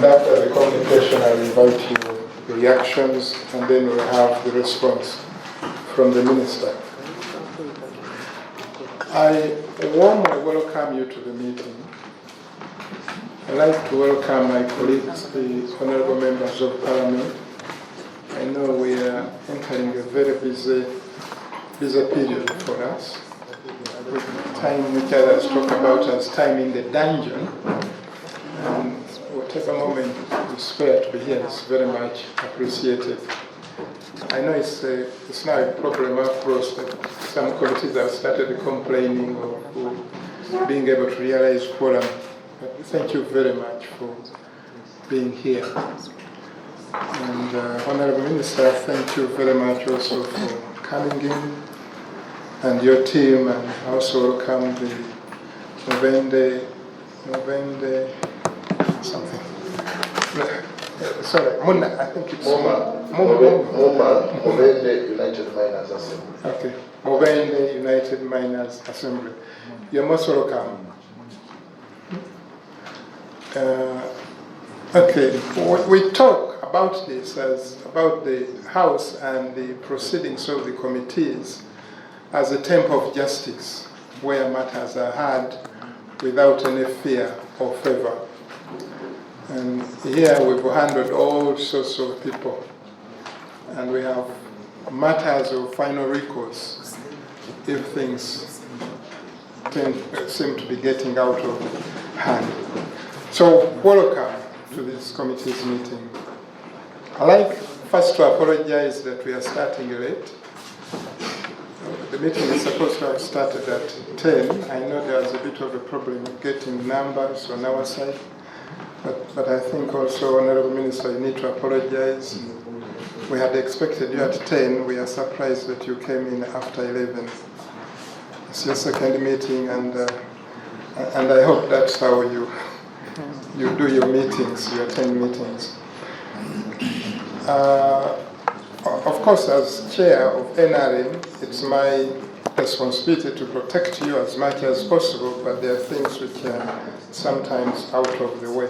after the communication, I'll invite your reactions, and then we'll have the response from the Minister. I warmly welcome you to the meeting. I'd like to welcome my colleagues, the Honourable Members of Parliament. I know we are entering a very busy period for us, with time which others talk about as time in the dungeon. And whatever moment you spare to be here is very much appreciated. I know it's now a problem across that some committees have started complaining of being able to realize quorum. But thank you very much for being here. And Honourable Minister, thank you very much also for coming in, and your team, and also welcome the Movende something. Sorry, Muna, I think it's Movende United Miners Assembly. Okay, Movende United Miners Assembly. You're most welcome. Okay, we talk about this as about the House and the proceedings of the committees as a temple of justice, where matters are heard without any fear or favor. And here we've handled all sorts of people, and we have matters of final recourse if things seem to be getting out of hand. So welcome to this committee's meeting. I'd like first to apologize that we are starting late. The meeting is supposed to have started at 10. I know there was a bit of a problem with getting numbers on our side, but I think also, Honourable Minister, you need to apologize. We had expected you at 10. We are surprised that you came in after 11. It's your second meeting, and I hope that's how you do your meetings, you attend meetings. Of course, as chair of NRM, it's my responsibility to protect you as much as possible, but there are things which are sometimes out of the way.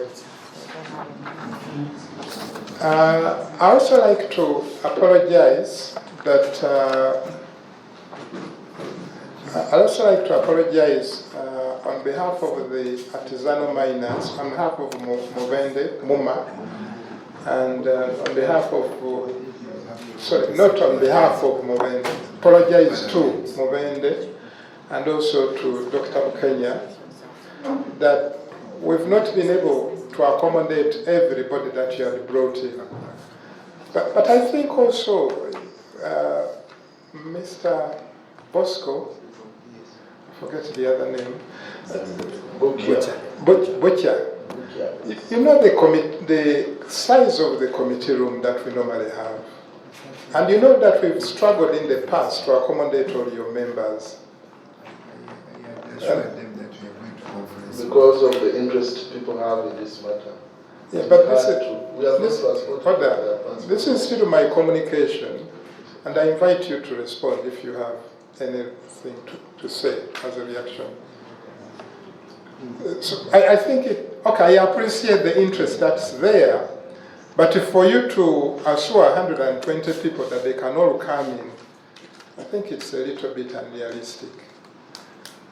I also like to apologize that on behalf of the artisanal miners, on behalf of Movende, Muma, and on behalf of, not on behalf of Movende, apologize to Movende and also to Dr. Mukenya that we've not been able to accommodate everybody that you had brought in. But I think also Mr. Bosco, forget the other name, Butcher. You know the size of the committee room that we normally have. And you know that we've struggled in the past to accommodate all your members. Because of the interest people have in this matter. Yeah, but this is still my communication, and I invite you to respond if you have anything to say as a reaction. So I think I appreciate the interest that's there, but for you to assure 120 people that they can all come in, I think it's a little bit unrealistic.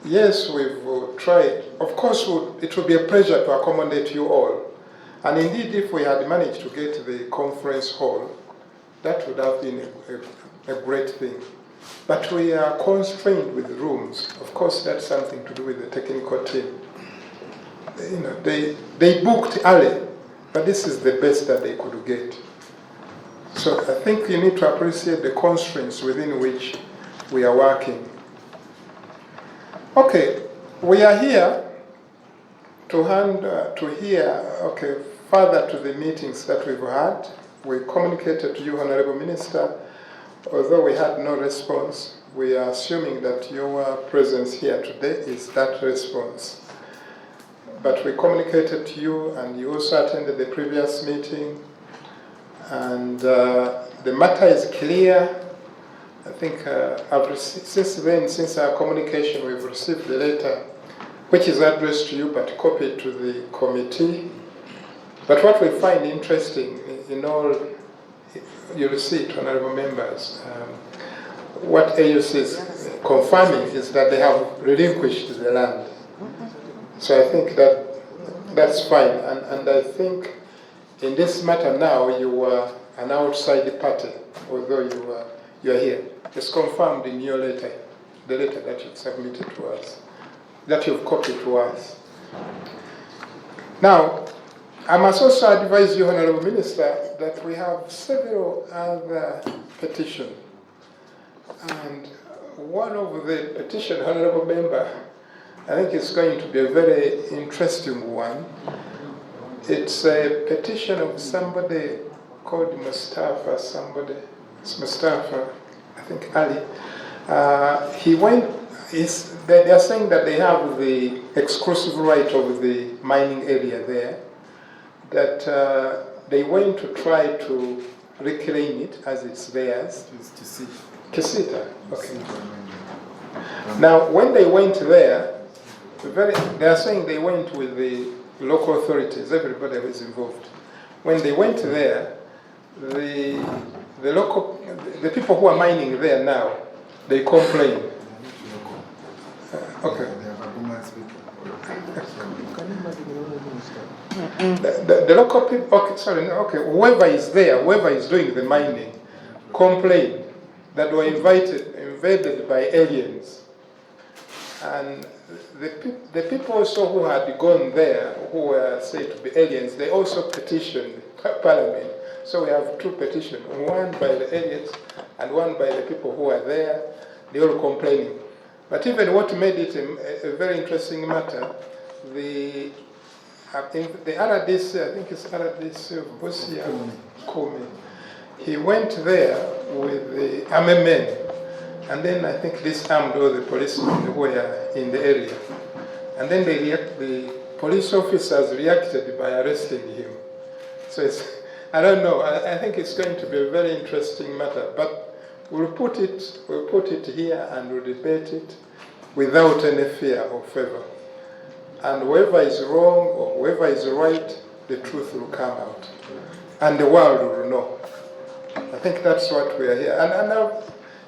Yes, we've tried. Of course, it would be a pleasure to accommodate you all. And indeed, if we had managed to get the conference hall, that would have been a great thing. But we are constrained with rooms. Of course, that's something to do with the technical team. You know, they booked early, but this is the best that they could get. So I think you need to appreciate the constraints within which we are working. Okay, we are here to hear, further to the meetings that we've had. We communicated to you, Honourable Minister. Although we had no response, we are assuming that your presence here today is that response. But we communicated to you, and you also attended the previous meeting, and the matter is clear. I think since our communication, we've received the letter, which is addressed to you but copied to the committee. But what we find interesting in all, you'll see it, honorable members, what AUC is confirming is that they have relinquished the land. So I think that's fine. And I think in this matter now, you are an outside party, although you are here. It's confirmed in your letter, the letter that you've submitted to us, that you've copied to us. Now, I must also advise you, Honorable Minister, that we have several other petitions. And one of the petition, Honorable Member, I think it's going to be a very interesting one. It's a petition of somebody called Mustafa, it's Mustafa, I think Ali. They are saying that they have the exclusive right of the mining area there, that they went to try to reclaim it as it's theirs. Kisita, okay. Now, when they went there, they are saying they went with the local authorities, everybody was involved. When they went there, the people who are mining there now, they complain. Okay. The local people, whoever is there, whoever is doing the mining, complain that were invaded by aliens. And the people also who had gone there, who were said to be aliens, they also petitioned Parliament. So we have two petitions, one by the aliens and one by the people who are there. They all complaining. But even what made it a very interesting matter, the RDC, I think it's RDC of Busia Kome, he went there with the army men, and then I think disarmed all the policemen who were in the area. And then the police officers reacted by arresting him. So I don't know, I think it's going to be a very interesting matter, but we'll put it here and we'll debate it without any fear or favor. And whoever is wrong or whoever is right, the truth will come out. And the world will know. I think that's what we are here. And now,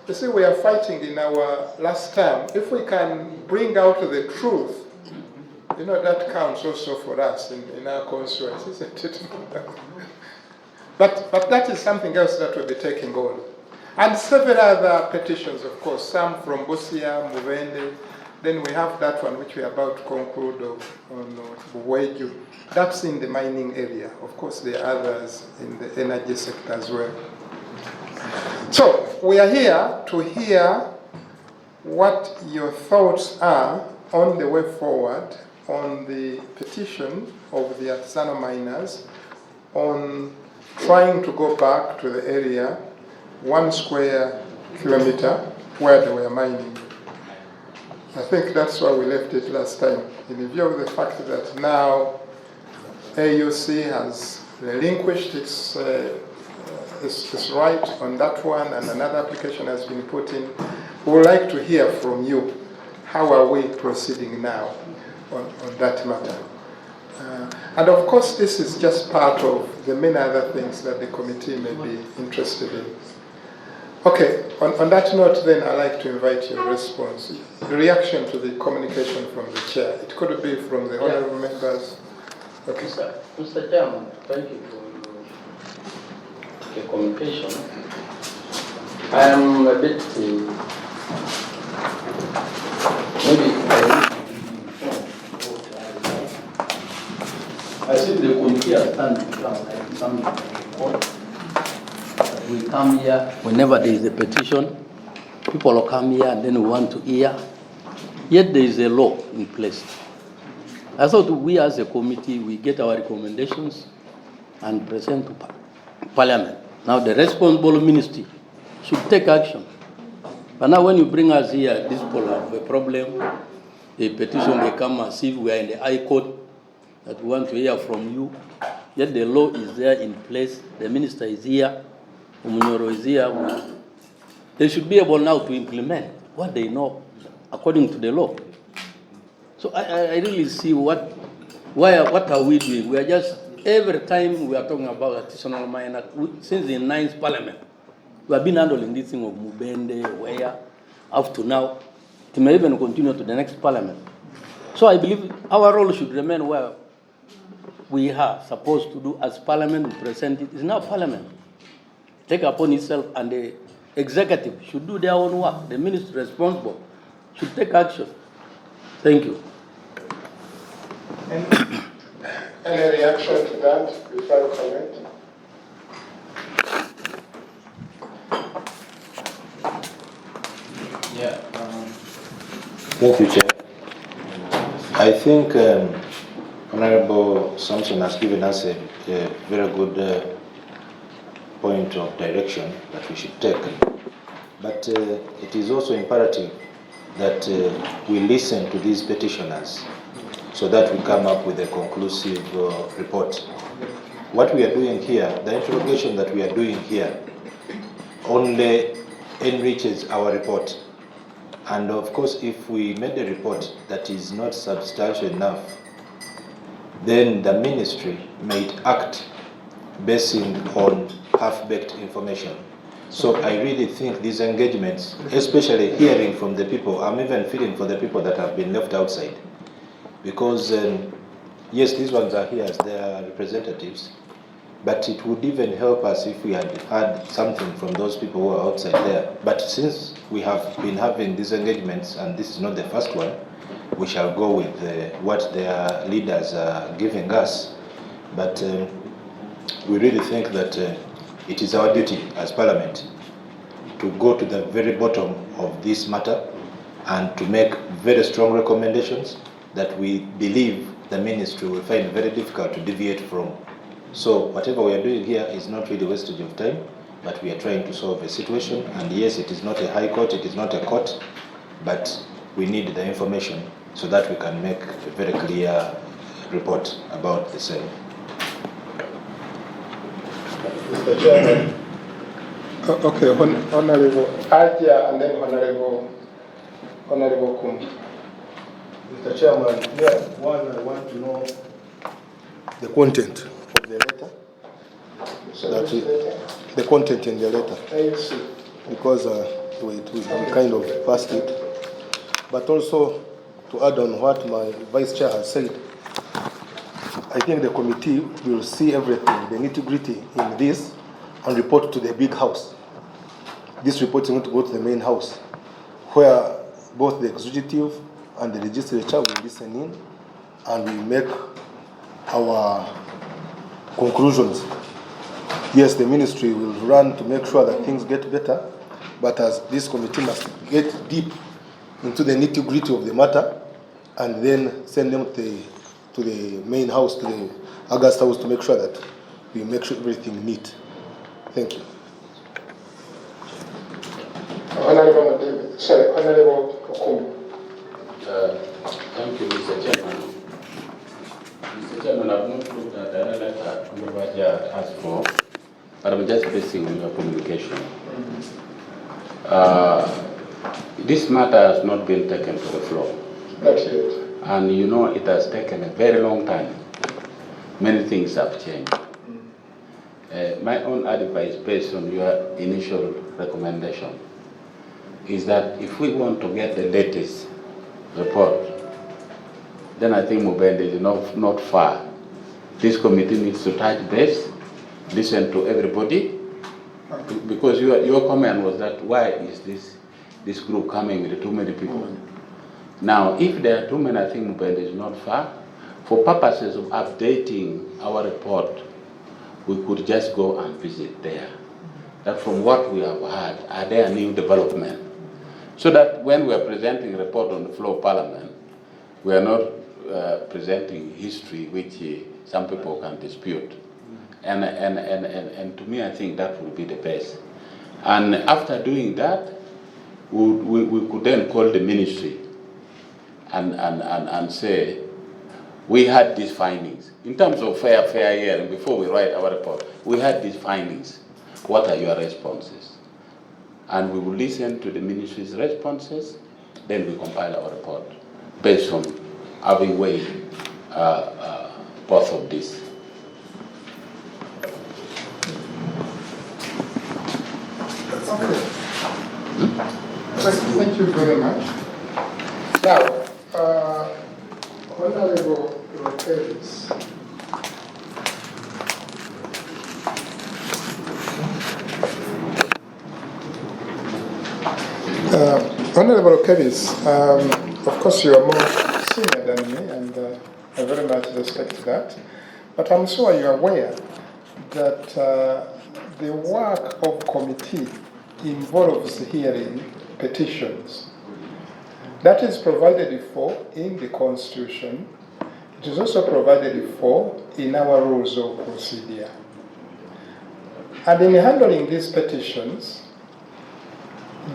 you see, we are fighting in our last term. If we can bring out the truth, that counts also for us in our constituency, isn't it? But that is something else that will be taking on. And several other petitions, of course, some from Busia, Muvende. Then we have that one which we are about to conclude on Buweju. That's in the mining area. Of course, there are others in the energy sector as well. So we are here to hear what your thoughts are on the way forward on the petition of the artisanal miners on trying to go back to the area 1 square kilometer where they were mining. I think that's why we left it last time, in view of the fact that now AUC has relinquished its right on that one, and another application has been put in. We would like to hear from you. How are we proceeding now on that matter? And of course, this is just part of the many other things that the committee may be interested in. Okay, on that note then, I'd like to invite your response, the reaction to the communication from the chair. It could be from the honorable members. Okay. Mr. Chairman, thank you for your communication. I am a bit, I think the committee has done something. We come here, whenever there is a petition, people will come here and then we want to hear. Yet there is a law in place. I thought we as a committee, we get our recommendations and present to Parliament. Now the responsible ministry should take action. But now when you bring us here, these people have a problem. A petition, they come as if we are in the High Court, that we want to hear from you. Yet the law is there in place. The minister is here. Umunyoro is here. They should be able now to implement what they know according to the law. So I really see what are we doing? We are just every time we are talking about artisanal mine, since the 9th Parliament, we have been handling this thing of Mubende, where up to now, it may even continue to the next Parliament. So I believe our role should remain where we are supposed to do as Parliament. We present it. It's now Parliament. Take upon itself, and the executive should do their own work. The minister responsible should take action. Thank you. Any reaction to that before I comment? Yeah. Thank you, Chair. I think Honorable Samson has given us a very good point of direction that we should take. But it is also imperative that we listen to these petitioners so that we come up with a conclusive report. What we are doing here, the interrogation that we are doing here, only enriches our report. And of course, if we made a report that is not substantial enough, then the ministry may act basing on half-baked information. So I really think these engagements, especially hearing from the people, I'm even feeling for the people that have been left outside. Because yes, these ones are here as their representatives, but it would even help us if we had had something from those people who are outside there. But since we have been having these engagements, and this is not the first one, we shall go with what their leaders are giving us. But we really think that it is our duty as Parliament to go to the very bottom of this matter and to make very strong recommendations that we believe the ministry will find very difficult to deviate from. So whatever we are doing here is not really wastage of time, but we are trying to solve a situation. And yes, it is not a high court, it is not a court, but we need the information so that we can make a very clear report about the same. Mr. Chairman. Okay, Honorable Ajia and then Honorable Kum. Mr. Chairman, I want to know the content of the letter. The content in the letter. Because we kind of passed it. But also, to add on what my Vice Chair has said, I think the committee will see everything, the nitty-gritty in this, and report to the big house. This report is going to go to the main house, where both the executive and the legislature will listen in, and we make our conclusions. Yes, the ministry will run to make sure that things get better, but as this committee must get deep into the nitty-gritty of the matter, and then send them to the main house, to the August house, to make sure that we make sure everything neat. Thank you. Honorable Okum. Thank you, Mr. Chairman. Mr. Chairman, I've not looked at the letter Honorable asked for, but I'm just basing on your communication. This matter has not been taken to the floor. Not yet. And you know, it has taken a very long time. Many things have changed. My own advice, based on your initial recommendation, is that if we want to get the latest report, then I think Mubende is not far. This committee needs to touch base, listen to everybody, because your comment was that why is this group coming with too many people? Now, if there are too many, I think Mubende is not far. For purposes of updating our report, we could just go and visit there. That from what we have heard, are there new developments? So that when we are presenting a report on the floor of Parliament, we are not presenting history which some people can dispute. And to me, I think that would be the best. And after doing that, we could then call the ministry and say, we had these findings. In terms of fair hearing, before we write our report, we had these findings. What are your responses? And we will listen to the ministry's responses, then we compile our report based on having weighed both of these. Thank you very much. Now, Honorable Rokeris. Honorable Kevis, of course you are more senior than me, and I very much respect that. But I'm sure you are aware that the work of committee involves hearing petitions. That is provided for in the Constitution. It is also provided for in our rules of procedure. And in handling these petitions,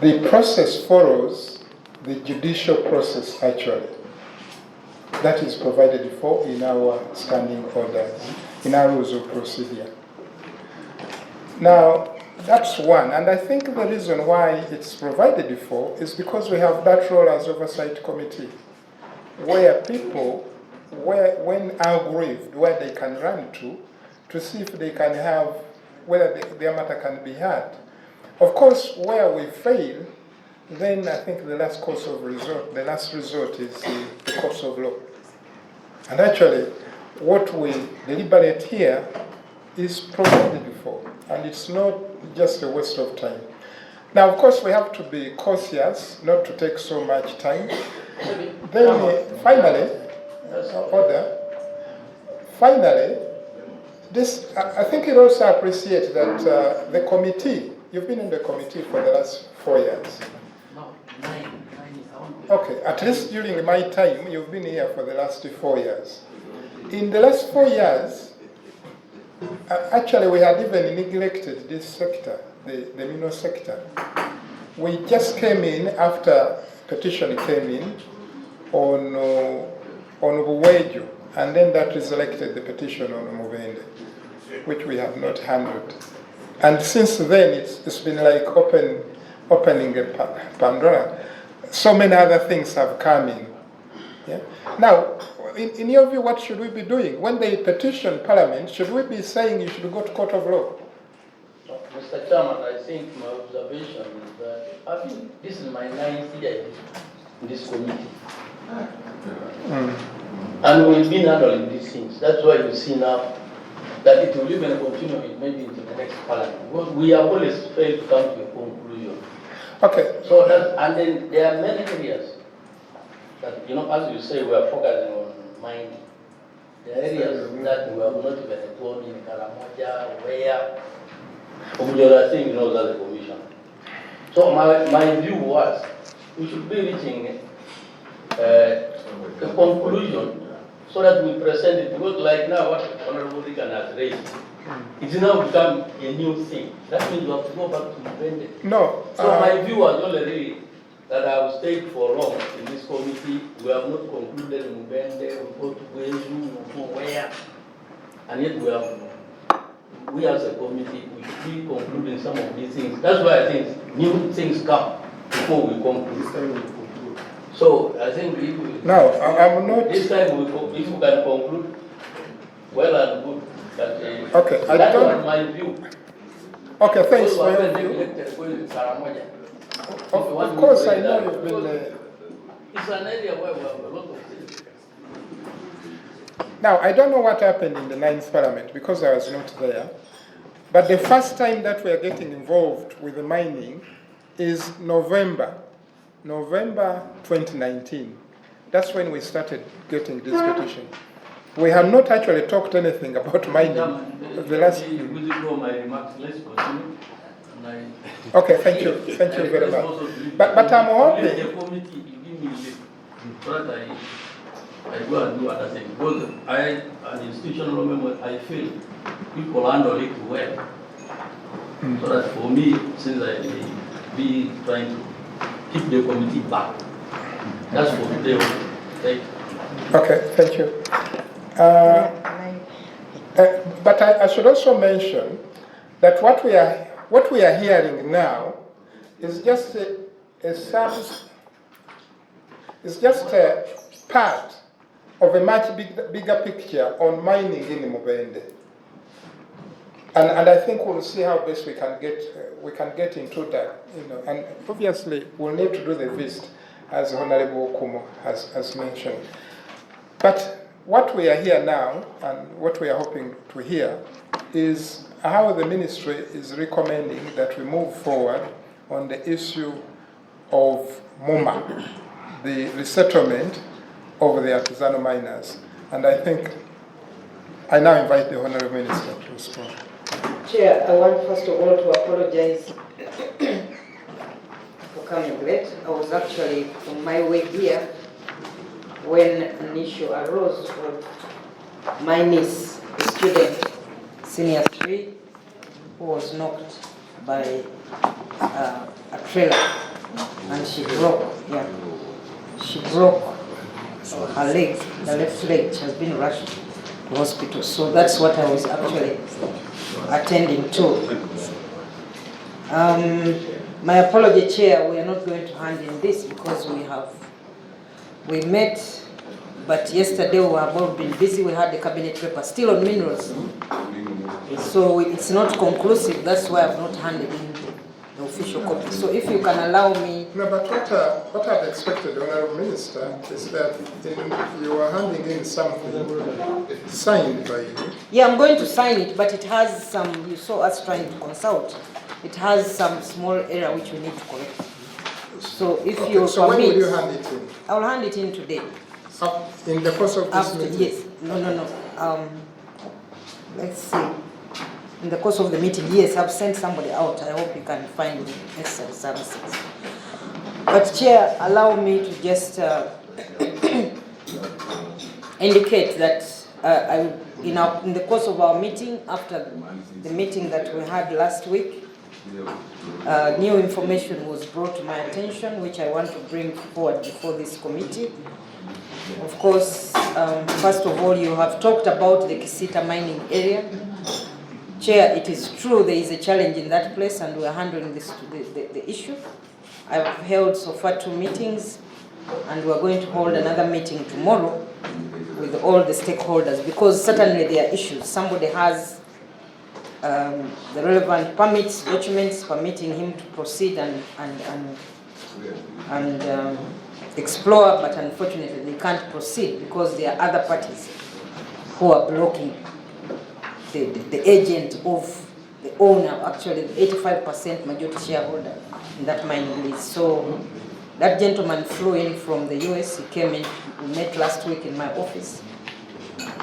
the process follows the judicial process actually. That is provided for in our standing orders, in our rules of procedure. Now, that's one, and I think the reason why it's provided for is because we have that role as oversight committee, where people, when aggrieved, where they can run to see if they can have, whether their matter can be heard. Of course, where we fail, then I think the last resort is the courts of law. And actually, what we deliberate here is provided for, and it's not just a waste of time. Now, of course, we have to be cautious not to take so much time. Then, finally, this, I think you also appreciate that the committee, you've been in the committee for the last 4 years. No, 9. Okay, at least during my time, you've been here for the last 4 years. In the last 4 years, actually we had even neglected this sector, the mineral sector. We just came in after petition came in on Buweju, and then that resurrected the petition on Mubende, which we have not handled. And since then, it's been like opening a Pandora. So many other things have come in. Yeah? Now, in your view, what should we be doing? When they petition Parliament, should we be saying you should go to court of law? Mr. Chairman, I think my observation is that I think this is my 9th year in this committee. And we've been handling these things. That's why you see now that it will even continue maybe into the next Parliament. Because we have always failed to come to a conclusion. Okay. So that, and then there are many areas that, as you say, we are focusing on mining. There are areas that we have not even explored in Karamoja, where Obujora thing knows as a commission. So my view was we should be reaching a conclusion so that we present it, because like now what Honorable Rican has raised, it's now become a new thing. That means we have to go back to Mubende. No. So my view was already that I have stayed for long in this committee. We have not concluded Mubende, we go to Buweju, we go where, and yet we as a committee, we should be concluding some of these things. That's why I think new things come before we conclude. So I think if we, no, I'm not. This time, if we can conclude, well and good. That, Okay, I that's don't. my view. Okay, thanks for your view. view. Of course, I know you've been. It's an area where we have a lot of things. Now, I don't know what happened in the 9th Parliament because I was not there. But the first time that we are getting involved with the mining is November 2019. That's when we started getting this petition. We have not actually talked anything about mining. The last. Withdraw my remarks. Let's continue. Okay, thank you very much. But I'm hoping. The committee, you give me the I go and do other things. Because an institutional member, I feel people handle it well. So that for me, since I be trying to keep the committee back, that's for today. Okay, thank you. But I should also mention that what we are hearing now is just a part of a much bigger picture on mining in Mubende. And I think we'll see how best we can get into that, and obviously we'll need to do the visit, as Honorable Okumo has mentioned. But what we are here now, and what we are hoping to hear, is how the ministry is recommending that we move forward on the issue of MUMA, the resettlement of the artisanal miners. And I think I now invite the Honorable Minister to respond. Chair, I want first of all to apologize for coming late. I was actually on my way here when an issue arose of my niece, a student, senior 3, who was knocked by a trailer, and she broke her leg, the left leg. She has been rushed to hospital. So that's what I was actually attending to. My apology, Chair, we are not going to hand in this because we met, but yesterday we have all been busy. We had the cabinet paper still on minerals. So it's not conclusive. That's why I've not handed in the official copy. So if you can allow me. No, but what I've expected, Honorable Minister, is that you are handing in something signed by you. Yeah, I'm going to sign it, but it has some, you saw us trying to consult. It has some small error which we need to correct. So if you permit. So when will you hand it in? I'll hand it in today. In the course of this meeting? Yes. No. Let's see. In the course of the meeting, yes, I've sent somebody out. I hope you can find the necessary services. But Chair, allow me to just indicate that in the course of our meeting, after the meeting that we had last week, new information was brought to my attention, which I want to bring forward before this committee. Of course, first of all, you have talked about the Kisita mining area. Chair, it is true there is a challenge in that place, and we are handling the issue. I've held so far 2 meetings, and we are going to hold another meeting tomorrow with all the stakeholders, because certainly there are issues. Somebody has the relevant permits, documents permitting him to proceed and explore, but unfortunately they can't proceed because there are other parties who are blocking the agent of the owner, actually the 85% majority shareholder in that mining lease. So that gentleman flew in from the US, he came in, we met last week in my office.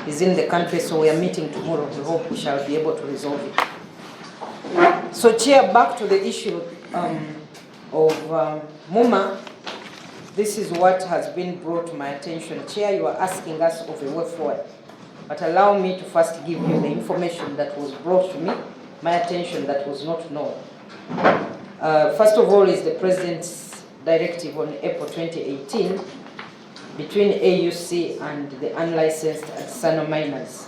He's in the country, so we are meeting tomorrow. We hope we shall be able to resolve it. So Chair, back to the issue of MUMA. This is what has been brought to my attention. Chair, you are asking us of a way forward. But allow me to first give you the information that was brought to me, my attention that was not known. First of all is the President's directive on April 2018 between AUC and the unlicensed artisanal miners.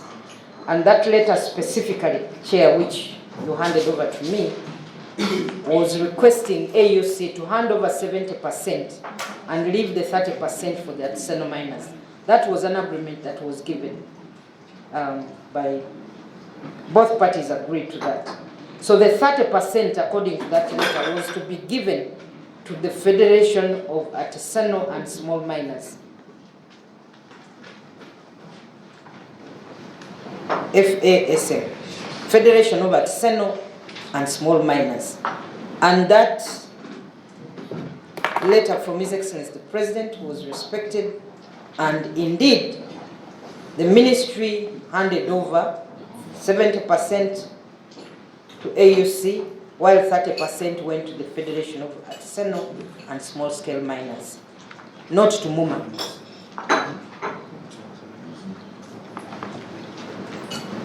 And that letter specifically, Chair, which you handed over to me, was requesting AUC to hand over 70% and leave the 30% for the artisanal miners. That was an agreement that was given by both parties agreed to that. So the 30%, according to that letter, was to be given to the Federation of Artisanal and Small Miners, FASM, Federation of Artisanal and Small Miners. And that letter from His Excellency the President was respected, and indeed the ministry handed over 70% to AUC, while 30% went to the Federation of Artisanal and Small-Scale Miners, not to MUMA.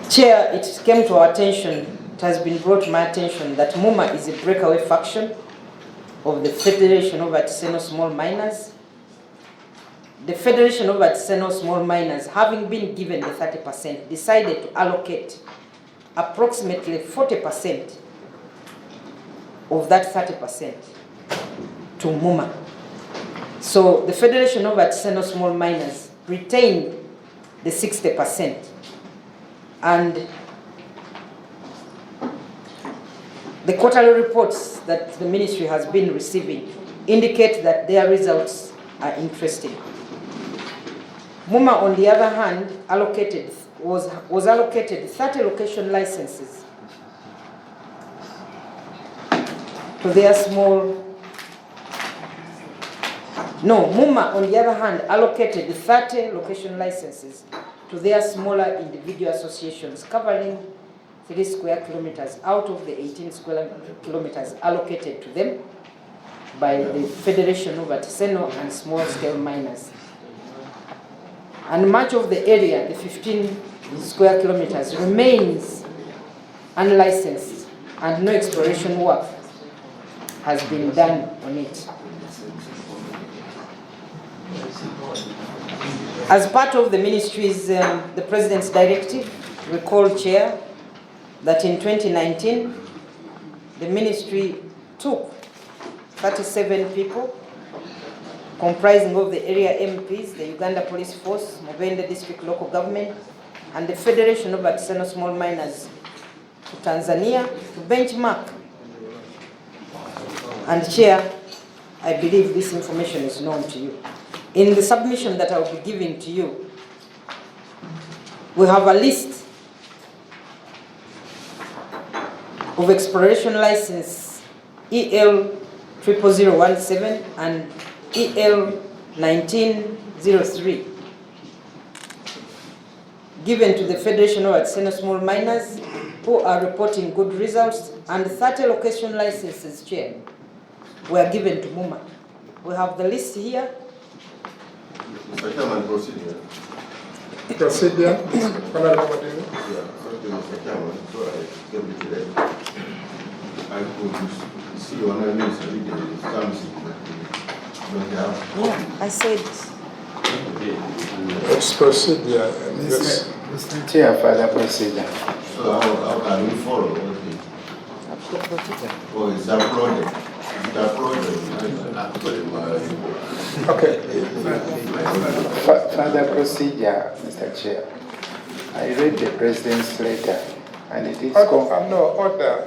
Chair, it came to our attention, it has been brought to my attention that MUMA is a breakaway faction of the Federation of Artisanal Small Miners. The Federation of Artisanal Small Miners, having been given the 30%, decided to allocate approximately 40% of that 30% to MUMA. So the Federation of Artisanal Small Miners retained the 60%. And The quarterly reports that the ministry has been receiving indicate that their results are interesting. MUMA, on the other hand, was allocated 30 location licenses to their MUMA, on the other hand, allocated 30 location licenses to their smaller individual associations covering 3 square kilometers out of the 18 square kilometers allocated to them by the Federation of Artisanal and Small-Scale Miners. And much of the area, the 15 square kilometers, remains unlicensed and no exploration work has been done on it. As part of the ministry's, the President's directive, recall, Chair, that in 2019, the ministry took 37 people comprising of the area MPs, the Uganda Police Force, Mubende District Local Government, and the Federation of Artisanal Small Miners to Tanzania to benchmark. And Chair, I believe this information is known to you. In the submission that I will be giving to you, we have a list of exploration license EL 00017 and EL 1903 given to the Federation of Artisanal Small Miners who are reporting good results, and 30 location licenses, Chair, were given to MUMA. We have the list here. Mr. Chairman, procedure. Procedure, Honorable Modini. Yeah, Mr. Chairman, so I get it today. I could see one of the terms that Yeah, I said. It's procedure. Yes. Mr. Chair, further procedure. So how can we follow? Oh, it's uploaded. It's uploaded. Okay. Further procedure, Mr. Chair. I read the President's letter and it is... No, order.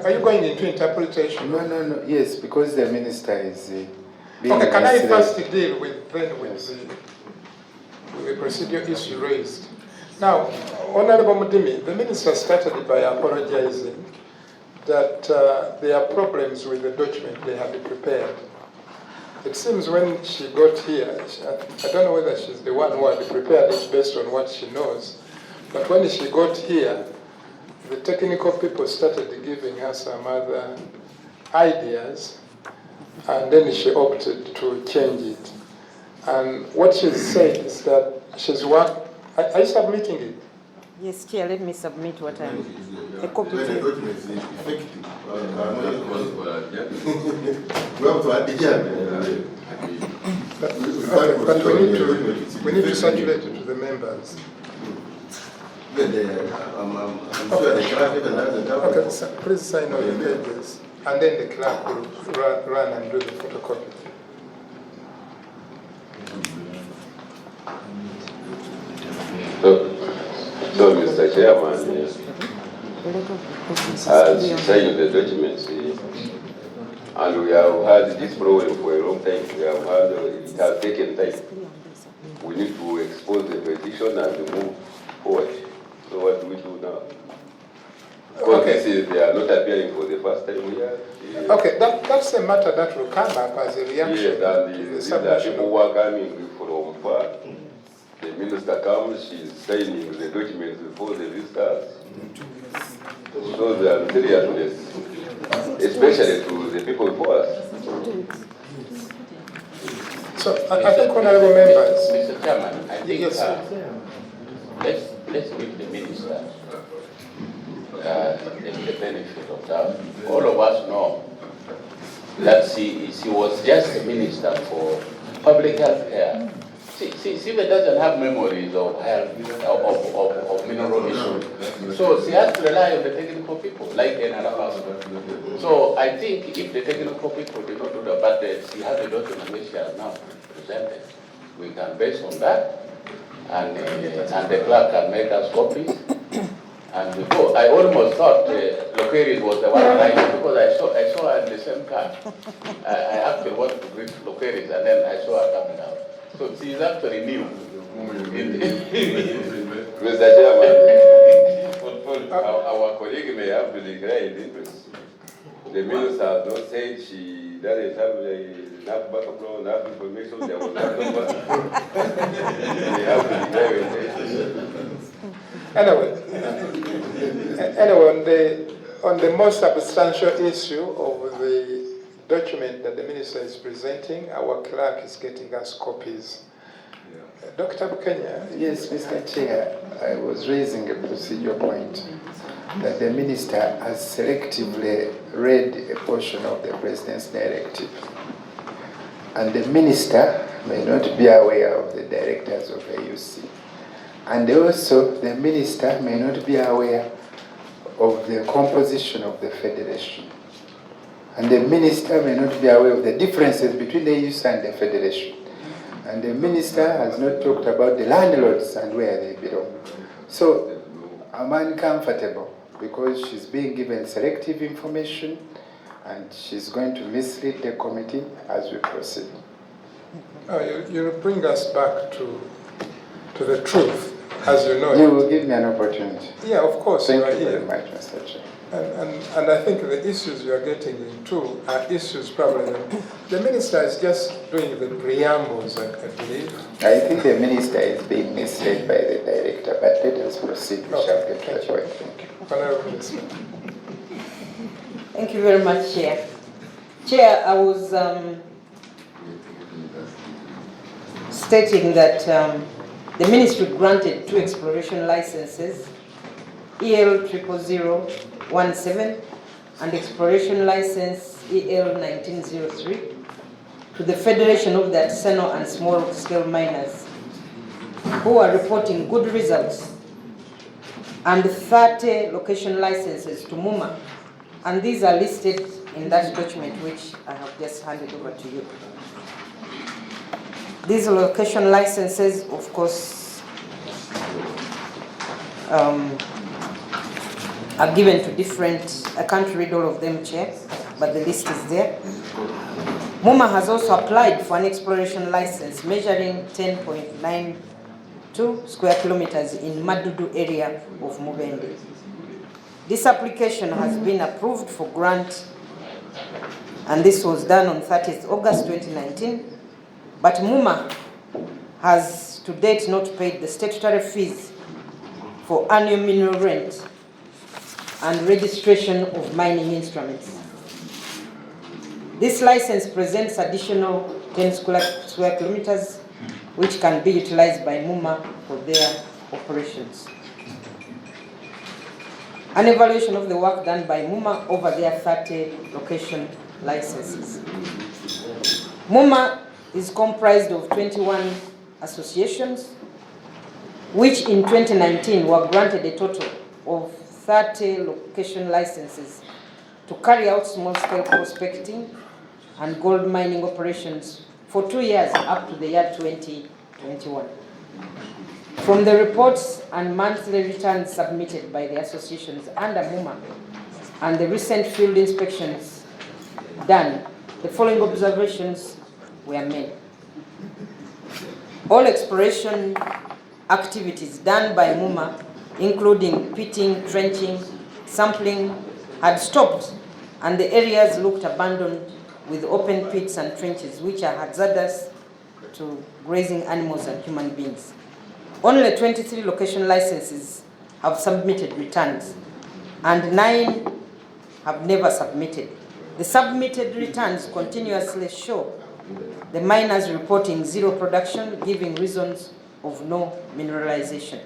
Are you going into interpretation? No. Yes, because the minister is being... Okay, can I misled. first deal with the procedure issue raised? Now, Honorable Mudimi, the minister started by apologizing that there are problems with the document they had prepared. It seems when she got here, I don't know whether she's the one who had prepared it based on what she knows, but when she got here, the technical people started giving her some other ideas, and then she opted to change it. And what she said is that she's worked. Are you submitting it? Yes, Chair, let me submit what I'm... A copy. The document is effective. We have to add the But we need to circulate it to the members. I'm sure the clerk even has a Okay, so please sign all the pages, and then the clerk will run and do the photocopy. So, Mr. Chairman, as you signed the documents, and we have had this problem for a long time, it has taken time. We need to expose the petition and move forward. So what do we do now? Because they are not appearing for the first time here. Okay, that's a matter that will come up as a reaction. Yes, and these are people who are coming from far. The minister comes, she's signing the documents before the visitors. So they are seriousness, especially to the people before us. So I think honorable members. Mr. Chairman, I think Yes, let's give the minister the benefit of that. All of us know that she was just a minister for public health care. She doesn't have memories of health, of mineral issues. So she has to rely on the technical people, like another person. So I think if the technical people do not do that, but she has a document which she has now presented, we can base on that, and the clerk can make us copies, And before, I almost thought Lokeris was the one writing because I saw her at the same time. I actually wanted to greet Lokeris and then I saw her coming out. So she's actually new. Mr. Chairman, our colleague may have to declare his interest. The minister has not said she doesn't have enough backup law, enough information. There was enough number. They have to declare his interest. Anyway, on the most substantial issue of the document that the minister is presenting, our clerk is getting us copies. Dr. Bukenya? Yes, Mr. Chair, I was raising a procedural point that the minister has selectively read a portion of the President's directive. And the minister may not be aware of the directors of AUC. And also, the minister may not be aware of the composition of the federation. And the minister may not be aware of the differences between the AUC and the federation. And the minister has not talked about the landlords and where they belong. So I'm uncomfortable because she's being given selective information and she's going to mislead the committee as we proceed. You bring us back to the truth, as you know. You will give me an opportunity. Yeah, of course. Thank you very much, Mr. Chair. And I think the issues you are getting into are issues probably the minister is just doing the preambles, I believe. I think the minister is being misled by the director, but let us proceed. We shall get to the point. Thank you. Honorable Minister. Thank you very much, Chair. Chair, I was stating that the ministry granted 2 exploration licenses, EL 00017 and exploration license EL 1903 to the Federation of the Artisanal and Small Scale Miners who are reporting good results, and 30 location licenses to MUMA, and these are listed in that document which I have just handed over to you. These location licenses, of course, are given to different, I can't read all of them, Chair, but the list is there. MUMA has also applied for an exploration license measuring 10.92 square kilometers in Madudu area of Mubende. This application has been approved for grant, and this was done on 30th August 2019, but MUMA has to date not paid the statutory fees for annual mineral rent and registration of mining instruments. This license presents additional 10 square kilometers which can be utilized by MUMA for their operations. An evaluation of the work done by MUMA over their 30 location licenses. MUMA is comprised of 21 associations, which in 2019 were granted a total of 30 location licenses to carry out small-scale prospecting and gold mining operations for 2 years up to the year 2021. From the reports and monthly returns submitted by the associations under MUMA and the recent field inspections done, the following observations were made. All exploration activities done by MUMA, including pitting, trenching, sampling, had stopped, and the areas looked abandoned with open pits and trenches which are hazardous to grazing animals and human beings. Only 23 location licenses have submitted returns, and 9 have never submitted. The submitted returns continuously show the miners reporting zero production, giving reasons of no mineralization.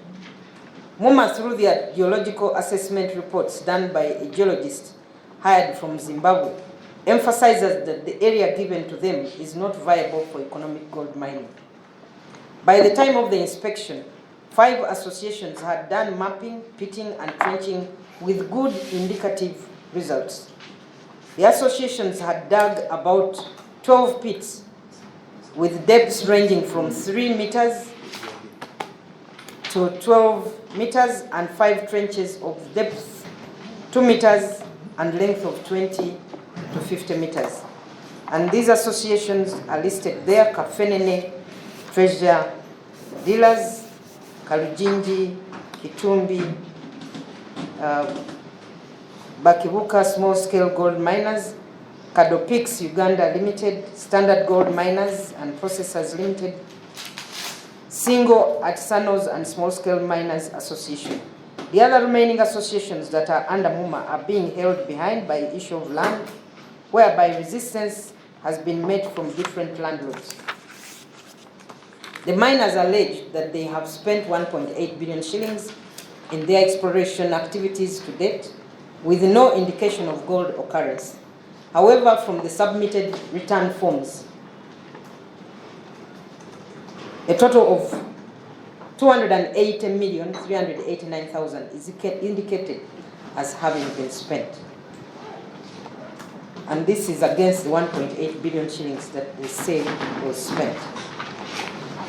MUMA, through their geological assessment reports done by a geologist hired from Zimbabwe, emphasizes that the area given to them is not viable for economic gold mining. By the time of the inspection, 5 associations had done mapping, pitting, and trenching with good indicative results. The associations had dug about 12 pits with depths ranging from 3 meters to 12 meters and 5 trenches of depth 2 meters and length of 20 to 50 meters. And these associations are listed there: Kafenene Treasure Dealers, Kalujinji, Kitumbi, Bakibuka Small Scale Gold Miners, Kadopix Uganda Limited, Standard Gold Miners and Processors Limited, Single Artisanals and Small Scale Miners Association. The other remaining associations that are under MUMA are being held behind by issue of land, whereby resistance has been made from different landlords. The miners allege that they have spent 1.8 billion shillings in their exploration activities to date, with no indication of gold occurrence. However, from the submitted return forms, a total of 280,389,000 is indicated as having been spent. And this is against the 1.8 billion shillings that they say was spent.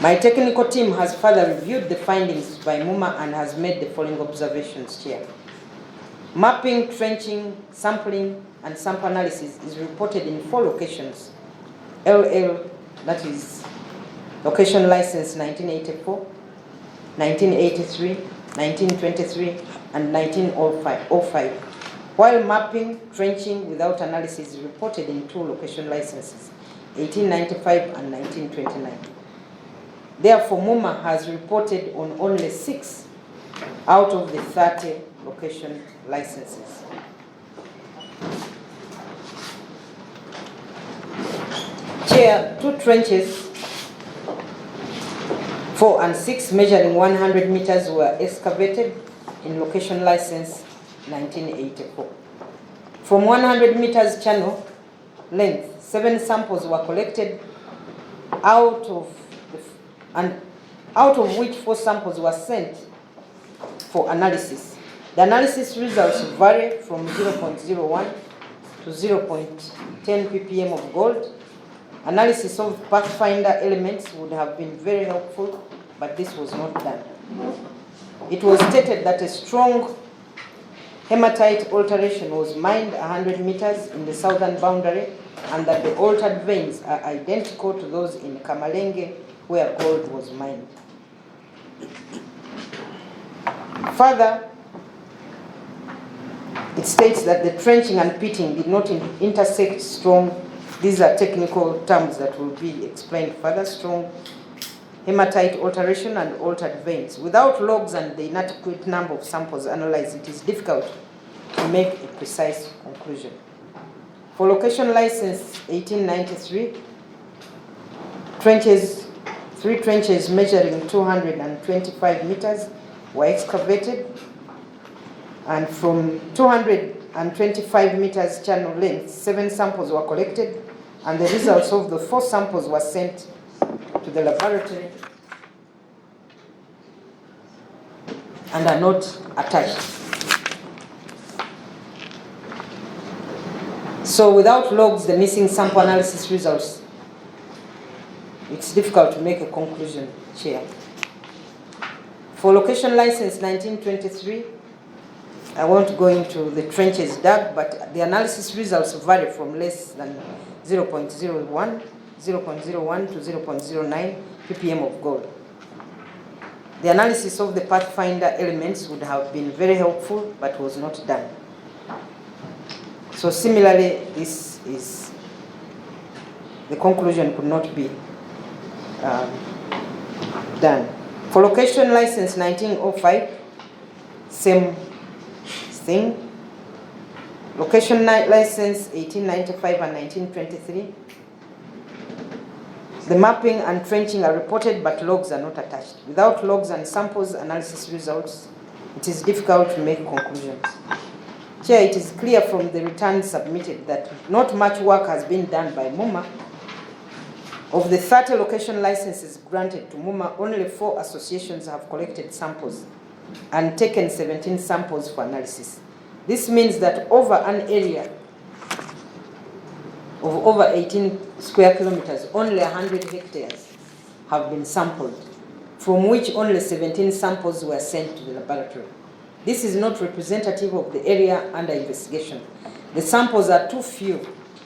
My technical team has further reviewed the findings by MUMA and has made the following observations here. Mapping, trenching, sampling, and sample analysis is reported in 4 locations. LL, that is location license 1984, 1983, 1923, and 1905. While mapping, trenching without analysis is reported in 2 location licenses, 1895 and 1929. Therefore, MUMA has reported on only 6 out of the 30 location licenses. Chair, 2 trenches, 4 and 6, measuring 100 meters were excavated in location license 1984. From 100 meters channel length, 7 samples were collected, out of which 4 samples were sent for analysis. The analysis results vary from 0.01 to 0.10 ppm of gold. Analysis of pathfinder elements would have been very helpful, but this was not done. It was stated that a strong hematite alteration was mined 100 meters in the southern boundary, and that the altered veins are identical to those in Kamalenge, where gold was mined. Further, it states that the trenching and pitting did not intersect strong, these are technical terms that will be explained further, strong hematite alteration and altered veins. Without logs and the inadequate number of samples analyzed, it is difficult to make a precise conclusion. For location license 1893, 3 trenches measuring 225 meters were excavated, and from 225 meters channel length, 7 samples were collected, and the results of the 4 samples were sent to the laboratory and are not attached. So without logs, the missing sample analysis results, it's difficult to make a conclusion, Chair. For location license 1923, I won't go into the trenches dug, but the analysis results vary from less than 0.01 to 0.09 ppm of gold. The analysis of the pathfinder elements would have been very helpful, but was not done. So similarly, this is, the conclusion could not be done. For location license 1905, same thing. Location license 1895 and 1923. The mapping and trenching are reported, but logs are not attached. Without logs and samples analysis results, it is difficult to make conclusions. Chair, it is clear from the returns submitted that not much work has been done by MUMA. Of the 30 location licenses granted to MUMA, only 4 associations have collected samples and taken 17 samples for analysis. This means that over an area of over 18 square kilometers, only 100 hectares have been sampled from which only 17 samples were sent to the laboratory. This is not representative of the area under investigation. The samples are too few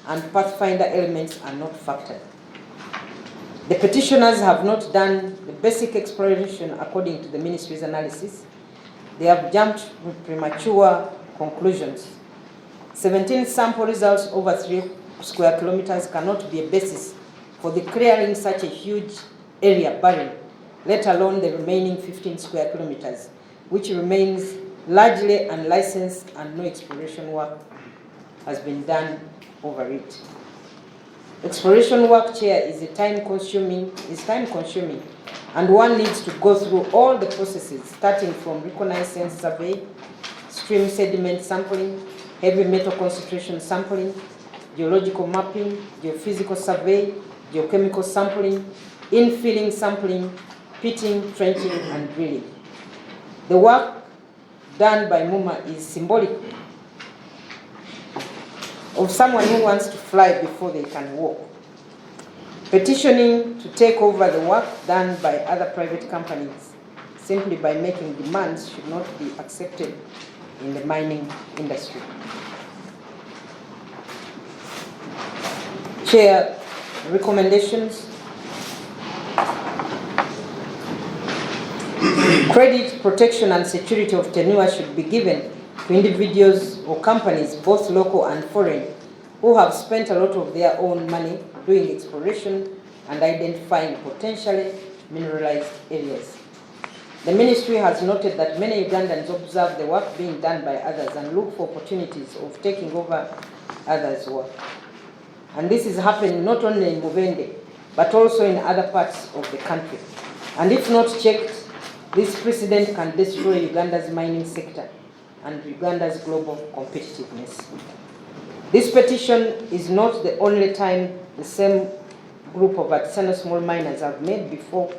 and pathfinder elements are not factored. The petitioners have not done the basic exploration according to the ministry's analysis. They have jumped with premature conclusions. 17 sample results over 3 square kilometers cannot be a basis for the clearing such a huge area barren, let alone the remaining 15 square kilometers, which remains largely unlicensed and no exploration work has been done over it. Exploration work, Chair, is time consuming, and one needs to go through all the processes, starting from reconnaissance survey, stream sediment sampling, heavy metal concentration sampling, geological mapping, geophysical survey, geochemical sampling, infilling sampling, pitting, trenching, and drilling. The work done by MUMA is symbolic of someone who wants to fly before they can walk. Petitioning to take over the work done by other private companies simply by making demands should not be accepted in the mining industry. Chair, recommendations. Credit, protection, and security of tenure should be given to individuals or companies, both local and foreign, who have spent a lot of their own money doing exploration and identifying potentially mineralized areas. The ministry has noted that many Ugandans observe the work being done by others and look for opportunities of taking over others' work. And this is happening not only in Mubende, but also in other parts of the country. And if not checked, this precedent can destroy Uganda's mining sector and Uganda's global competitiveness. This petition is not the only time the same group of artisanal small miners have made before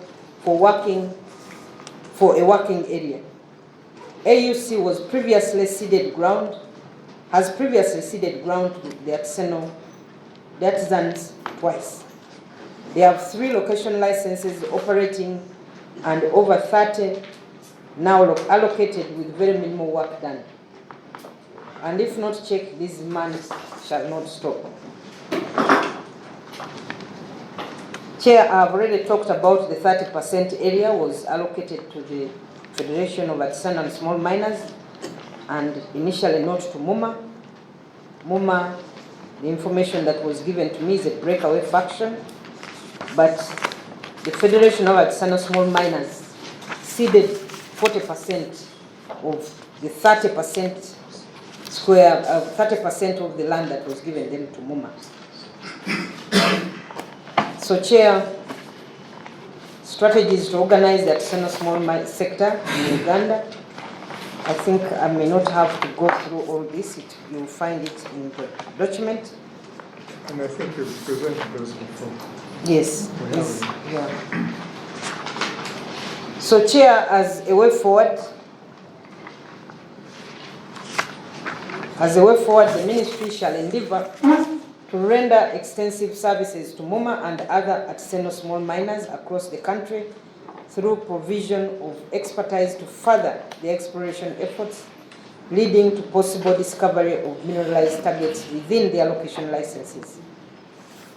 for a working area. AUC has previously ceded ground to the artisans twice. They have 3 location licenses operating and over 30 now allocated with very minimal work done. And if not checked, these demands shall not stop. Chair, I have already talked about the 30% area was allocated to the Federation of Artisanal and Small Miners and initially not to MUMA. MUMA, the information that was given to me is a breakaway faction, but the Federation of Artisanal Small Miners ceded 40% of the 30% of the land that was given them to MUMA. So, Chair, strategies to organize the artisanal small mine sector in Uganda. I think I may not have to go through all this. You'll find it in the document. And I think you've presented those before. Yes. Yes. Yeah. So, Chair, as a way forward, the ministry shall endeavor to render extensive services to MUMA and other artisanal small miners across the country through provision of expertise to further the exploration efforts, leading to possible discovery of mineralized targets within the allocation licenses.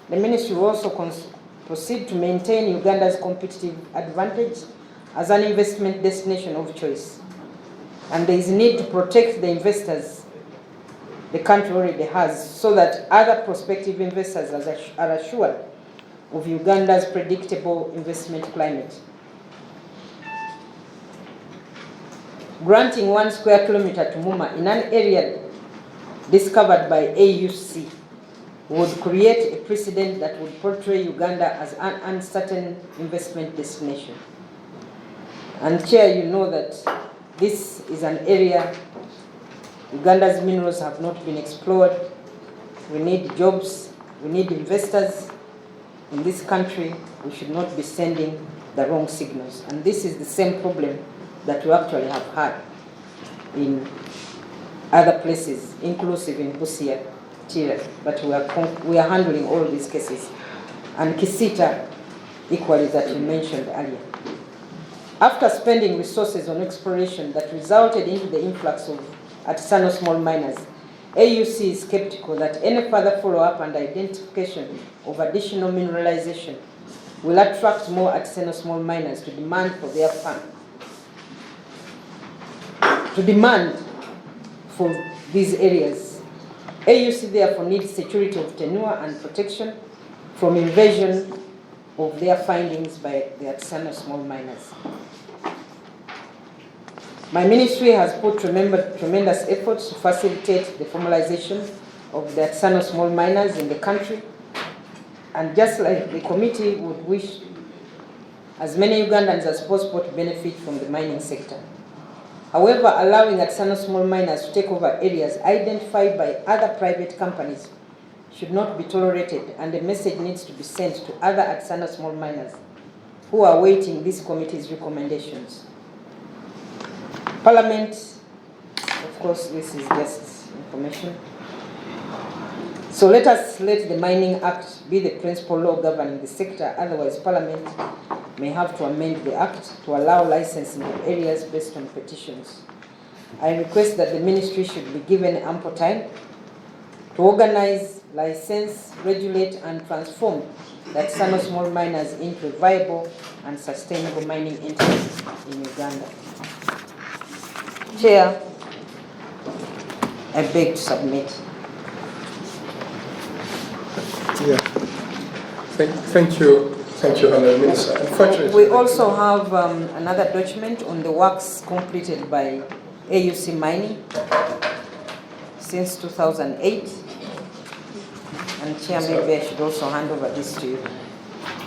The ministry will also proceed to maintain Uganda's competitive advantage as an investment destination of choice. And there is need to protect the investors the country already has, so that other prospective investors are assured of Uganda's predictable investment climate. Granting 1 square kilometer to MUMA in an area discovered by AUC would create a precedent that would portray Uganda as an uncertain investment destination. And Chair, you know that this is an area Uganda's minerals have not been explored. We need jobs, we need investors in this country. We should not be sending the wrong signals. And this is the same problem that we actually have had in other places, inclusive in Busia, Chile. But we are handling all these cases. And Kisita, equally, that you mentioned earlier. After spending resources on exploration that resulted into the influx of artisanal small miners, AUC is skeptical that any further follow-up and identification of additional mineralization will attract more artisanal small miners to demand for their fund. To demand for these areas. AUC therefore needs security of tenure and protection from invasion of their findings by the artisanal small miners. My ministry has put tremendous efforts to facilitate the formalization of the artisanal small miners in the country, and just like the committee would wish as many Ugandans as possible to benefit from the mining sector. However, allowing artisanal small miners to take over areas identified by other private companies should not be tolerated, and a message needs to be sent to other artisanal small miners who are awaiting this committee's recommendations. Parliament, of course, this is just information. So let the Mining Act be the principal law governing the sector, otherwise Parliament may have to amend the Act to allow licensing of areas based on petitions. I request that the ministry should be given ample time to organize, license, regulate, and transform the artisanal small miners into viable and sustainable mining entities in Uganda. Chair, I beg to submit. Yeah. Thank you, Honourable Minister. Unfortunately, we also have another document on the works completed by AUC Mining since 2008. And Chair, maybe I should also hand over this to you,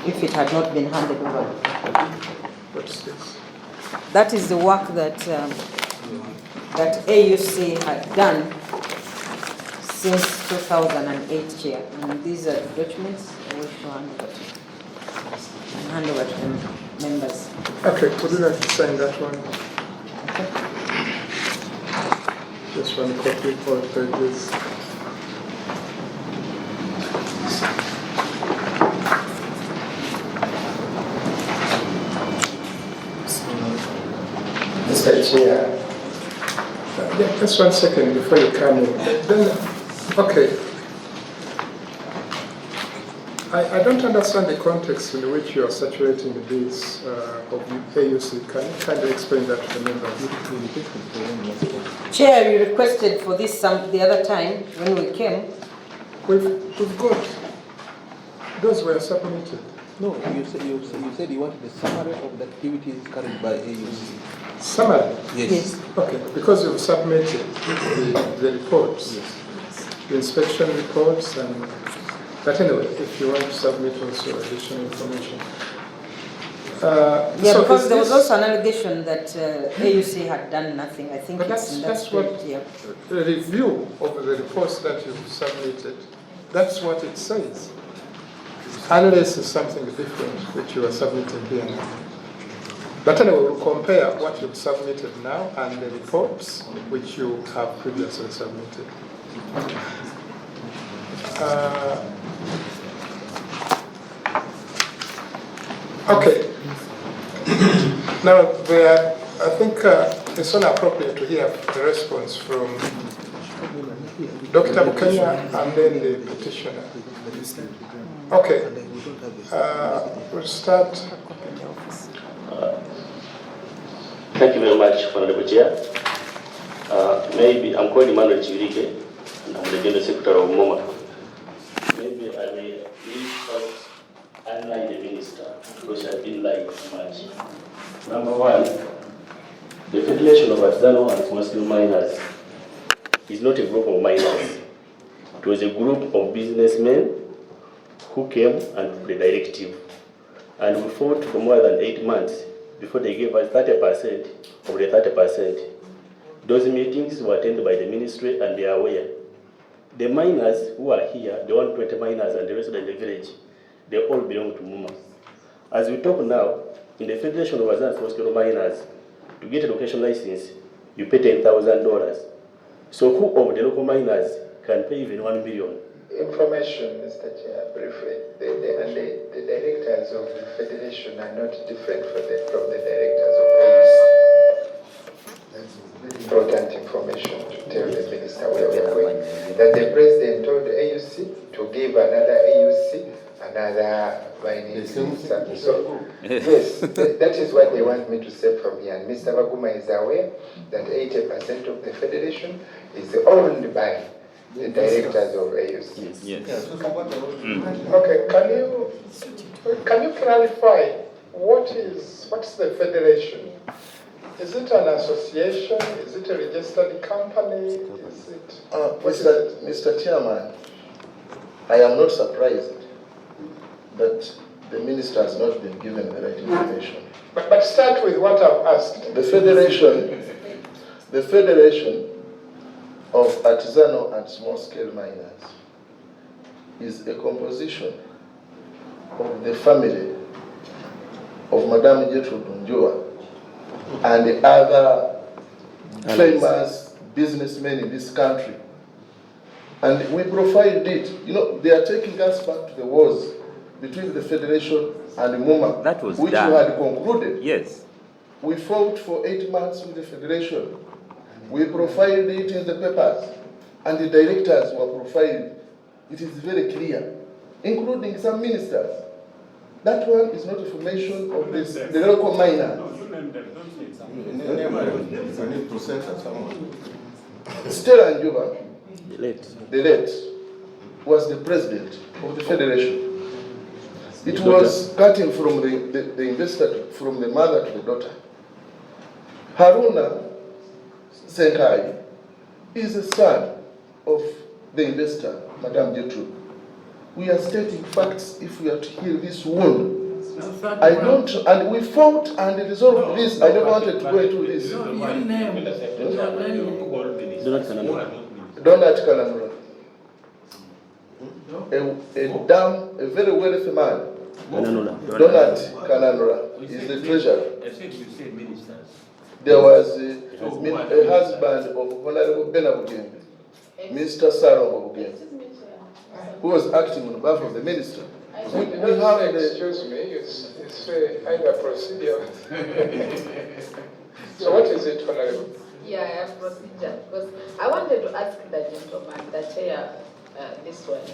if it had not been handed over. What's this? That is the work that that AUC had done since 2008, Chair. And these are the documents I wish to hand over to the members. Okay, would you like to sign that one? Okay. Just one copy for pages. Mr. Chair. Yeah, just 1 second before you come in. Then, okay. I don't understand the context in which you are saturating this of AUC. Can you kindly explain that to the members? Chair, you requested for this the other time when we came. We've got, those were submitted. No, you said you wanted a summary of the activities carried by AUC. Summary? Yes. Okay, because you've submitted the reports, the inspection reports, and but anyway, if you want to submit also additional information. Yeah, so because there was also an allegation that AUC had done nothing. I think but that's what the review of the reports that you've submitted, that's what it says. Unless it's something different which you are submitting here now. But anyway, we'll compare what you've submitted now and the reports which you have previously submitted. Okay. Now, I think it's only appropriate to hear the response from Dr. Bukenya and then the petitioner. Okay. We'll start. Thank you very much, Honorable Chair. Maybe I'm called Emmanuel Chirike, and I'm the General Secretary of MoMA. Maybe I may leave first unlike the Minister, because I didn't like much. Number one, the Federation of Artisanal and Small-Scale Miners is not a group of miners. It was a group of businessmen who came and took the directive. And we fought for more than 8 months before they gave us 30% of the 30%. Those meetings were attended by the ministry, and they are aware. The miners who are here, the 120 miners and the rest of the village, they all belong to MoMA. As we talk now, in the Federation of Artisanal and Small-Scale Miners, to get a location license, you pay $10,000. So who of the local miners can pay even $1 million Information, Mr. Chair, briefly. The directors of the Federation are not different from the directors of AUC. That's very important information to tell the minister where we are going. That the president told the AUC to give another AUC another mining service. So, yes, that is what they want me to say from here. And Mr. Baguma is aware that 80% of the Federation is owned by the directors of AUC. Yes. Okay, can you clarify what's the federation? Is it an association? Is it a registered company? Is it? Mr. Chairman, I am not surprised that the minister has not been given the right information. But start with what I've asked. The Federation of Artisanal and Small-Scale Miners is a composition of the family of Madame Gertrude Njua and the other famous businessmen in this country. And we profiled it. You know, they are taking us back to the wars between the Federation and the MUMA, which done. we had concluded. Yes. We fought for 8 months with the Federation. We profiled it in the papers, and the directors were profiled. It is very clear, including some ministers. That one is not information of the local miner. Stella Njuba, the late, was the president of the Federation. It was cutting from the investor, from the mother to the daughter. Haruna Senkai is a son of the investor, Madame Gertrude. We are stating facts if we are to heal this wound. And we fought and resolved this. I never wanted to go into this. Donald Kananura. A very wealthy man. Donald Kananura is the treasurer. There was a husband of Honorable Benabugembe, Mr. Saro Bugembe, who was acting on behalf of the minister. We have excuse me, it's either procedure. So what is it, Honorable? Yeah, I have procedure. Because I wanted to ask the gentleman, the chair, this one.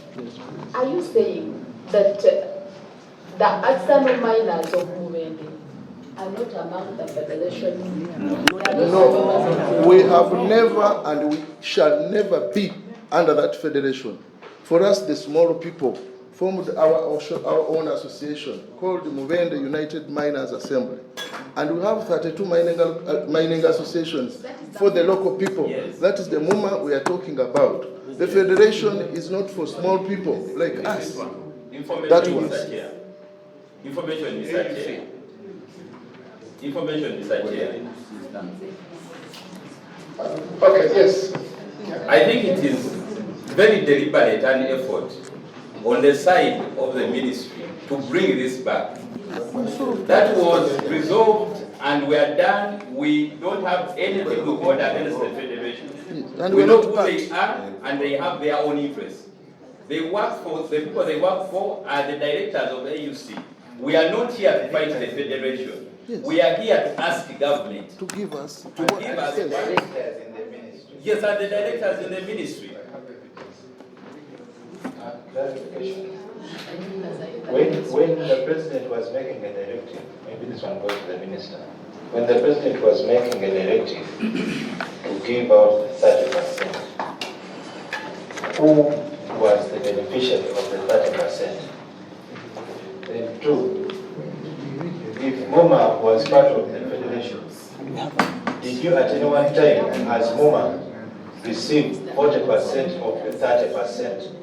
Are you saying that the artisanal miners of Mubende are not among the federation? No, we have never and we shall never be under that federation. For us, the small people formed our own association called the Mubende United Miners Assembly. And we have 32 mining associations for the local people. Yes. That is the MUMA we are talking about. The federation is not for small people like us. Information is here. Information is here. Information is here. Okay, yes. I think it is very deliberate and effort on the side of the ministry to bring this back. That was resolved and we are done. We don't have anything to hold against the federation. And we know who they are and they have their own interests. They work for, the people they work for are the directors of AUC. We are not here to fight the federation. Yes. We are here to ask the government to give us the directors in the ministry. Yes, and the directors in the ministry. Clarification. When the president was making a directive, maybe this one goes to the minister. When the president was making a directive to give out 30%, who was the beneficiary of the 30%? Then two, if MUMA was part of the federation, did you at any one time, as MUMA, receive 40% of the 30%?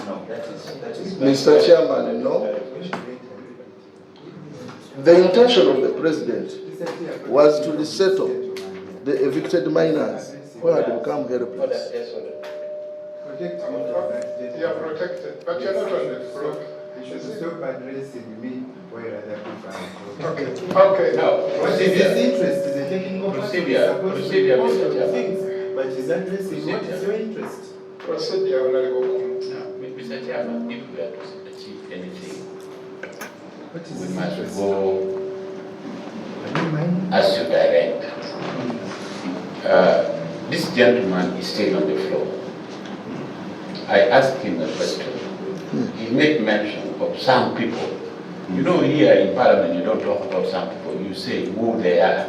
No, that is Mr. Chairman, no. The intention of the president was to resettle the evicted miners who had become helpless. You are protected, but you're not on the floor. You should stop addressing me where other people are. Okay. Okay. Now, What is his interest? Is he taking over? Procedure, Mr. Chairman. But he's addressing what is your interest? Proceed, Honorable Kumu. Mr. Chairman, if we are to achieve anything, we must go as you direct. This gentleman is still on the floor. I asked him a question. He made mention of some people. You know, here in Parliament, you don't talk about some people. You say who they are.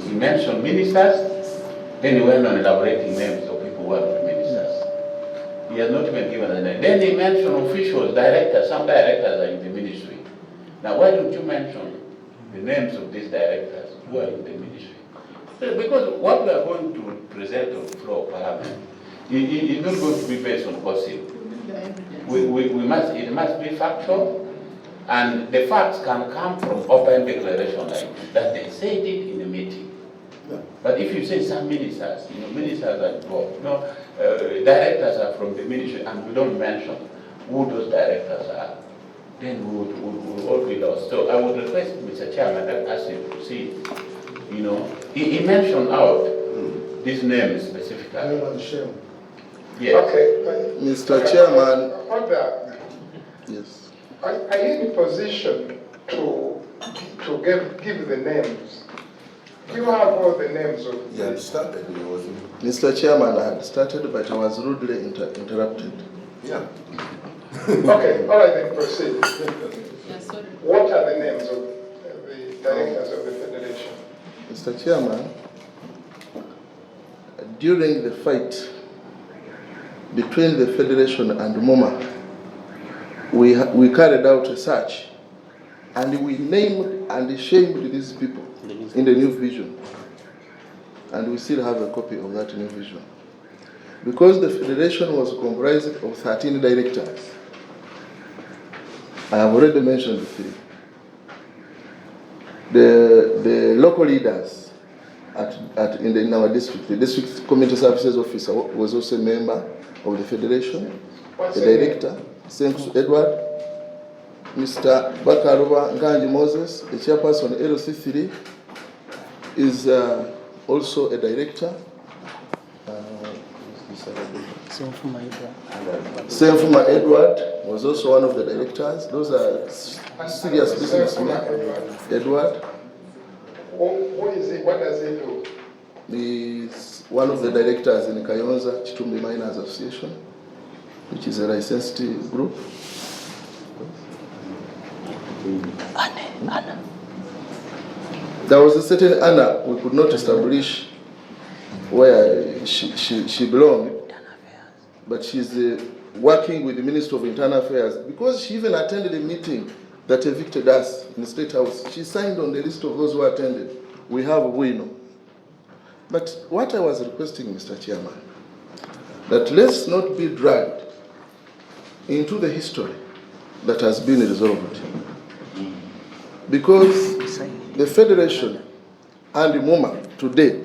He mentioned ministers, then he went on elaborating names of people who are not ministers. He has not even given a name. Then he mentioned officials, directors. Some directors are in the ministry. Now, why don't you mention the names of these directors who are in the ministry? Because what we are going to present on the floor of Parliament is not going to be based on gossip. It must be factual, and the facts can come from open declaration like that they said it in a meeting. But if you say some ministers, ministers are involved, directors are from the ministry, and we don't mention who those directors are, then we would all be lost. So I would request Mr. Chairman that as you proceed, he mentioned out these names specifically. Yes. Okay. Mr. Chairman. Hold on. Yes. Are you in a position to give the names? Do you have all the names of He had started, he wasn't. Mr. Chairman, I had started, but I was rudely interrupted. Yeah. Okay, all right, then proceed. What are the names of the directors of the Federation? Mr. Chairman, during the fight between the Federation and MoMA, we carried out a search and we named and shamed these people in the new vision. And we still have a copy of that new vision. Because the Federation was comprised of 13 directors. I have already mentioned the three. The local leaders in our district, the district community services officer was also a member of the Federation, the director, Senku Edward, Mr. Bakaruba Nganji Moses, the chairperson LC3, is also a director. Senfuma Edward was also one of the directors. Those are serious businessmen. Edward. Who is he? What does he do? He's one of the directors in Kayonza Chitumbi Miners Association, which is a licensed group. Anna. There was a certain Anna, we could not establish where she belonged, but she's working with the Ministry of Internal Affairs because she even attended a meeting that evicted us in the State House. She signed on the list of those who attended. We have Wino. But what I was requesting, Mr. Chairman, that let's not be dragged into the history that has been resolved. Because the Federation and the MoMA today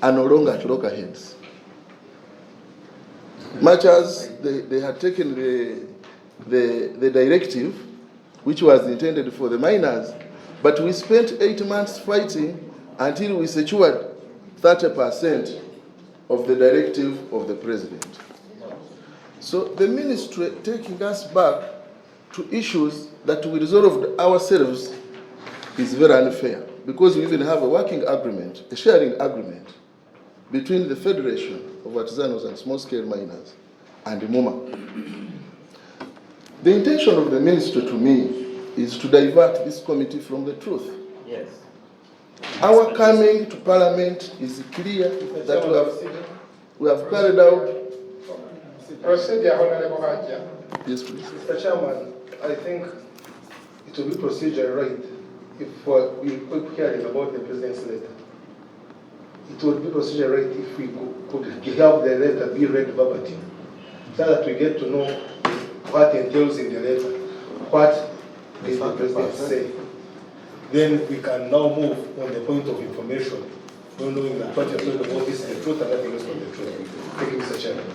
are no longer at loggerheads. Much as they had taken the directive, which was intended for the miners, but we spent 8 months fighting until we secured 30% of the directive of the president. So the ministry taking us back to issues that we resolved ourselves is very unfair, because we even have a working agreement, a sharing agreement between the Federation of Artisanals and Small-Scale Miners and the MoMA. The intention of the ministry to me is to divert this committee from the truth. Yes. Our coming to Parliament is clear that we have carried out. Procedure, Honorable Haja. Yes, please. Mr. Chairman, I think it will be procedure right if we keep hearing about the president's letter. It would be procedure right if we could have the letter be read verbatim, so that we get to know what entails in the letter, what did the president say. Then we can now move on the point of information, not knowing that what you're talking about is the truth and nothing else but the truth. Thank you, Mr. Chairman.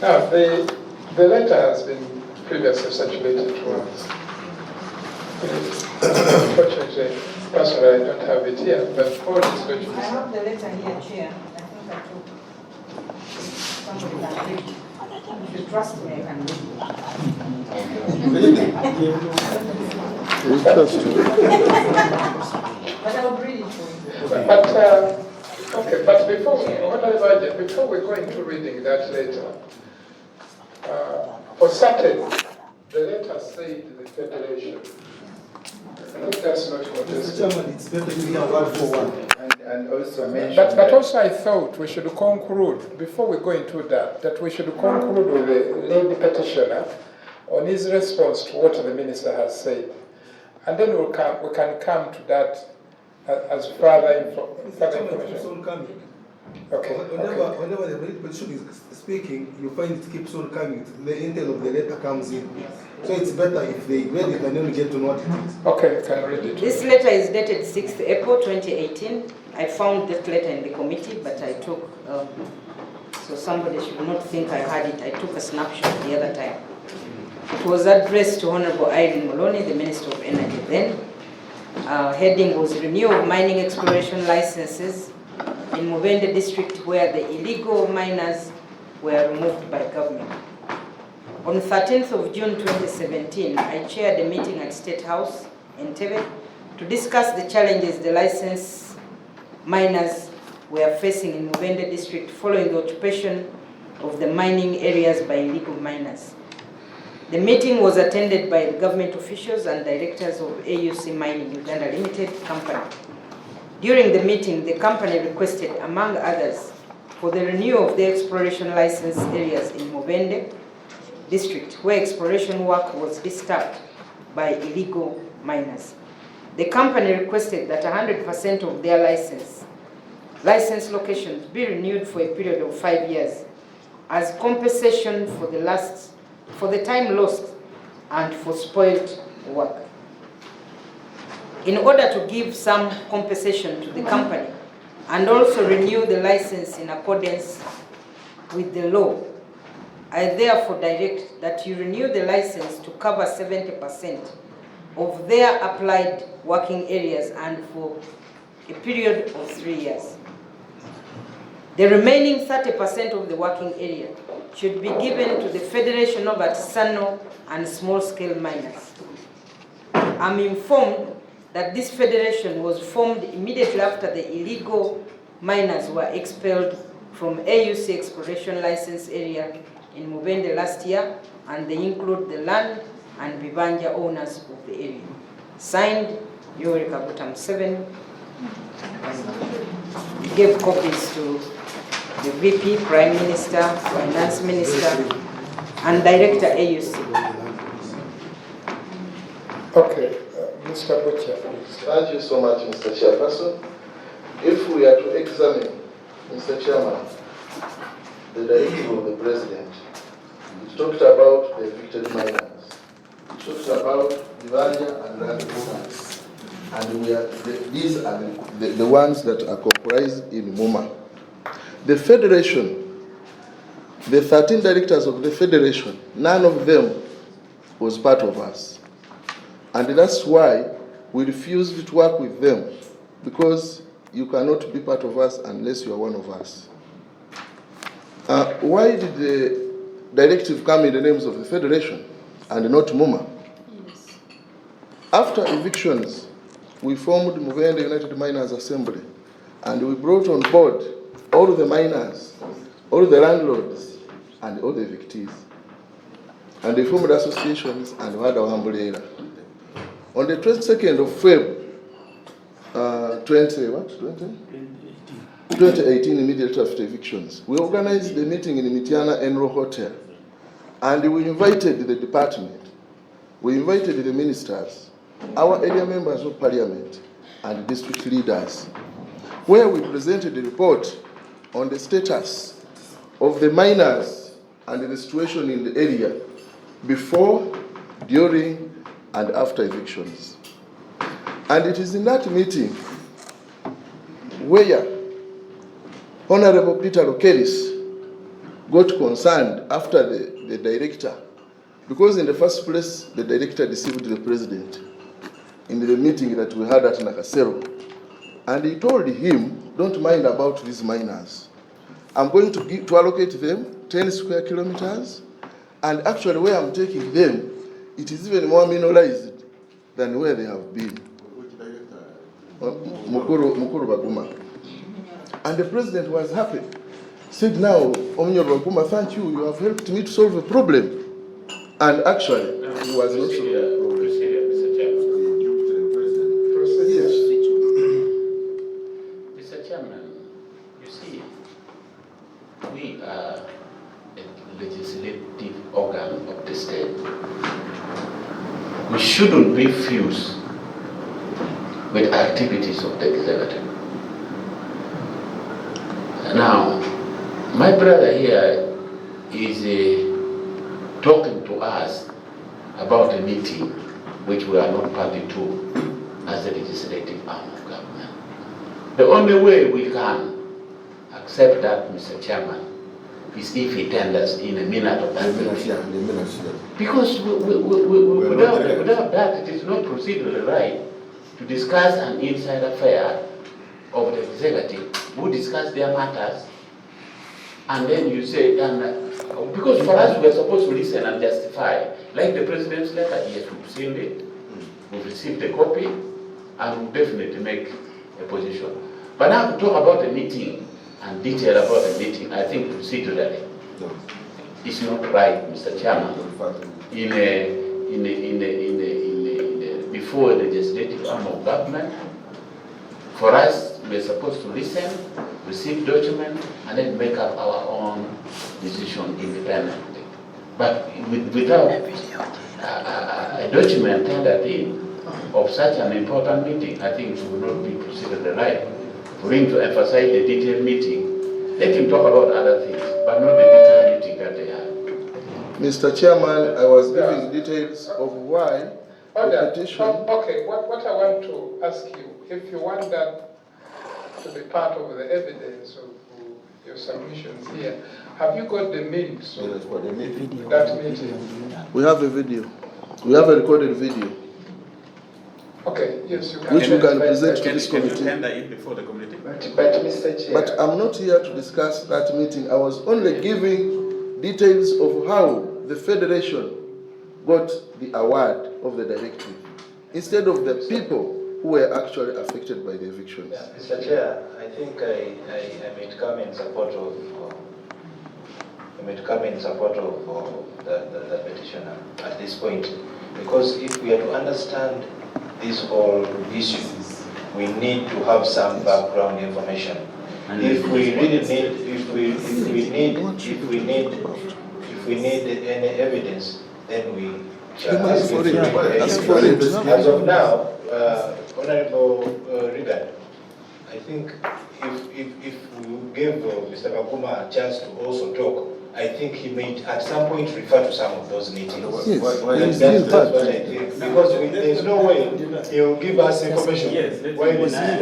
Now, the letter has been previously circulated to us. Unfortunately, personally, I don't have it here, but all is going to be. I have the letter here, Chair. I think I took. If you trust me, I can read but I'll read it for you. But before we go into reading that letter, for certain, the letter said the Federation. I think that's not contested. It's better to be a word for word. And also mention But also I thought we should conclude, before we go into that we should conclude with the lead petitioner on his response to what the minister has said. And then we can come to that as further information. Okay. Whenever the lead petition is speaking, you find it keeps on coming. The intent of the letter comes in. So it's better if they read it and then we get to know what it is. Okay, can read it. This letter is dated 6th April 2018. I found that letter in the committee, but I took, so somebody should not think I had it. I took a snapshot the other time. It was addressed to Honorable Irene Moloney, the Minister of Energy then. Heading was Renewal of Mining Exploration Licenses in Mubende district, where the illegal miners were removed by government. On 13th of June 2017, I chaired a meeting at State House in Entebbe to discuss the challenges the licensed miners were facing in Mubende district following the occupation of the mining areas by illegal miners. The meeting was attended by the government officials and directors of AUC Mining Uganda Limited Company. During the meeting, the company requested, among others, for the renewal of the exploration license areas in Mubende district, where exploration work was disturbed by illegal miners. The company requested that 100% of their license locations be renewed for a period of 5 years as compensation for the time lost and for spoiled work. In order to give some compensation to the company and also renew the license in accordance with the law, I therefore direct that you renew the license to cover 70% of their applied working areas and for a period of 3 years. The remaining 30% of the working area should be given to the Federation of Artisanal and Small-Scale Miners. I'm informed that this federation was formed immediately after the illegal miners were expelled from AUC exploration license area in Mubende last year, and they include the land and Bibanja owners of the area. Signed, Yoweri Kaguta Museveni. We gave copies to the VP, Prime Minister, Finance Minister, and Director AUC. Okay, Mr. Butcher, please. Thank you so much, Mr. Chairperson. If we are to examine, Mr. Chairman, the directive of the President, it talked about the evicted miners. It talked about Bibanja and land owners. And these are the ones that are comprised in MUMA. The Federation, the 13 directors of the Federation, none of them was part of us. And that's why we refused to work with them, because you cannot be part of us unless you are one of us. Why did the directive come in the names of the Federation and not MUMA? Yes. After evictions, we formed Mubende United Miners Assembly, and we brought on board all the miners, all the landlords, and all the evictees. And they formed associations and we had our umbrella. On the 22nd of February, 2018, immediately after evictions, we organized a meeting in Mitiana Enro Hotel, and we invited the department, we invited the ministers, our area members of parliament, and district leaders, where we presented a report on the status of the miners and the situation in the area before, during, and after evictions. And it is in that meeting where Honorable Peter Lokelis got concerned after the director, because in the first place, the director deceived the president in the meeting that we had at Nakasero. And he told him, don't mind about these miners. I'm going to allocate them 10 square kilometers, and actually where I'm taking them, it is even more mineralized than where they have been. Mukuru Baguma. And the president was happy. Said, now, Omnyo Baguma, thank you, you have helped me to solve a problem. And actually, he was not solving. Mr. Chairman, you see, we are a legislative organ of the state. We shouldn't be fused with activities of the executive. Now, my brother here is talking to us about a meeting which we are not party to as a legislative arm of government. The only way we can accept that, Mr. Chairman, is if he tenders in a minute of that meeting. Because without that, it is not procedurally right to discuss an inside affair of the executive who discuss their matters, and then you say, because for us we are supposed to listen and justify, like the president's letter, yes, we've seen it, we've received a copy, and we'll definitely make a position. But now to talk about a meeting and detail about a meeting, I think procedurally it's not right, Mr. Chairman. Before the legislative arm of government, for us, we're supposed to listen, receive document, and then make up our own decision independently. But without a document tendered in of such an important meeting, I think it will not be procedurally right for him to emphasize the detailed meeting. Let him talk about other things, but not the detailed meeting that they had. Mr. Chairman, I was giving details of why the petition. Okay, what I want to ask you, if you want that to be part of the evidence of your submissions here, have you got the minutes of that meeting? We have a video. We have a recorded video. Okay, yes, you can. Which we can present to this Can you committee. tender it before the committee? But Mr. Chair. But I'm not here to discuss that meeting. I was only giving details of how the Federation got the award of the directive, instead of the people who were actually affected by the evictions. Yeah, Mr. Chair, I think I may come in support of the petitioner at this point, because if we are to understand this whole issue, we need to have some background information. If we really need any evidence, then we shall ask for it. As of now, Honorable Regan, I think if we give Mr. Baguma a chance to also talk, I think he may at some point refer to some of those meetings. Yes. That's what I think. Because there's no way he will give us information while he's on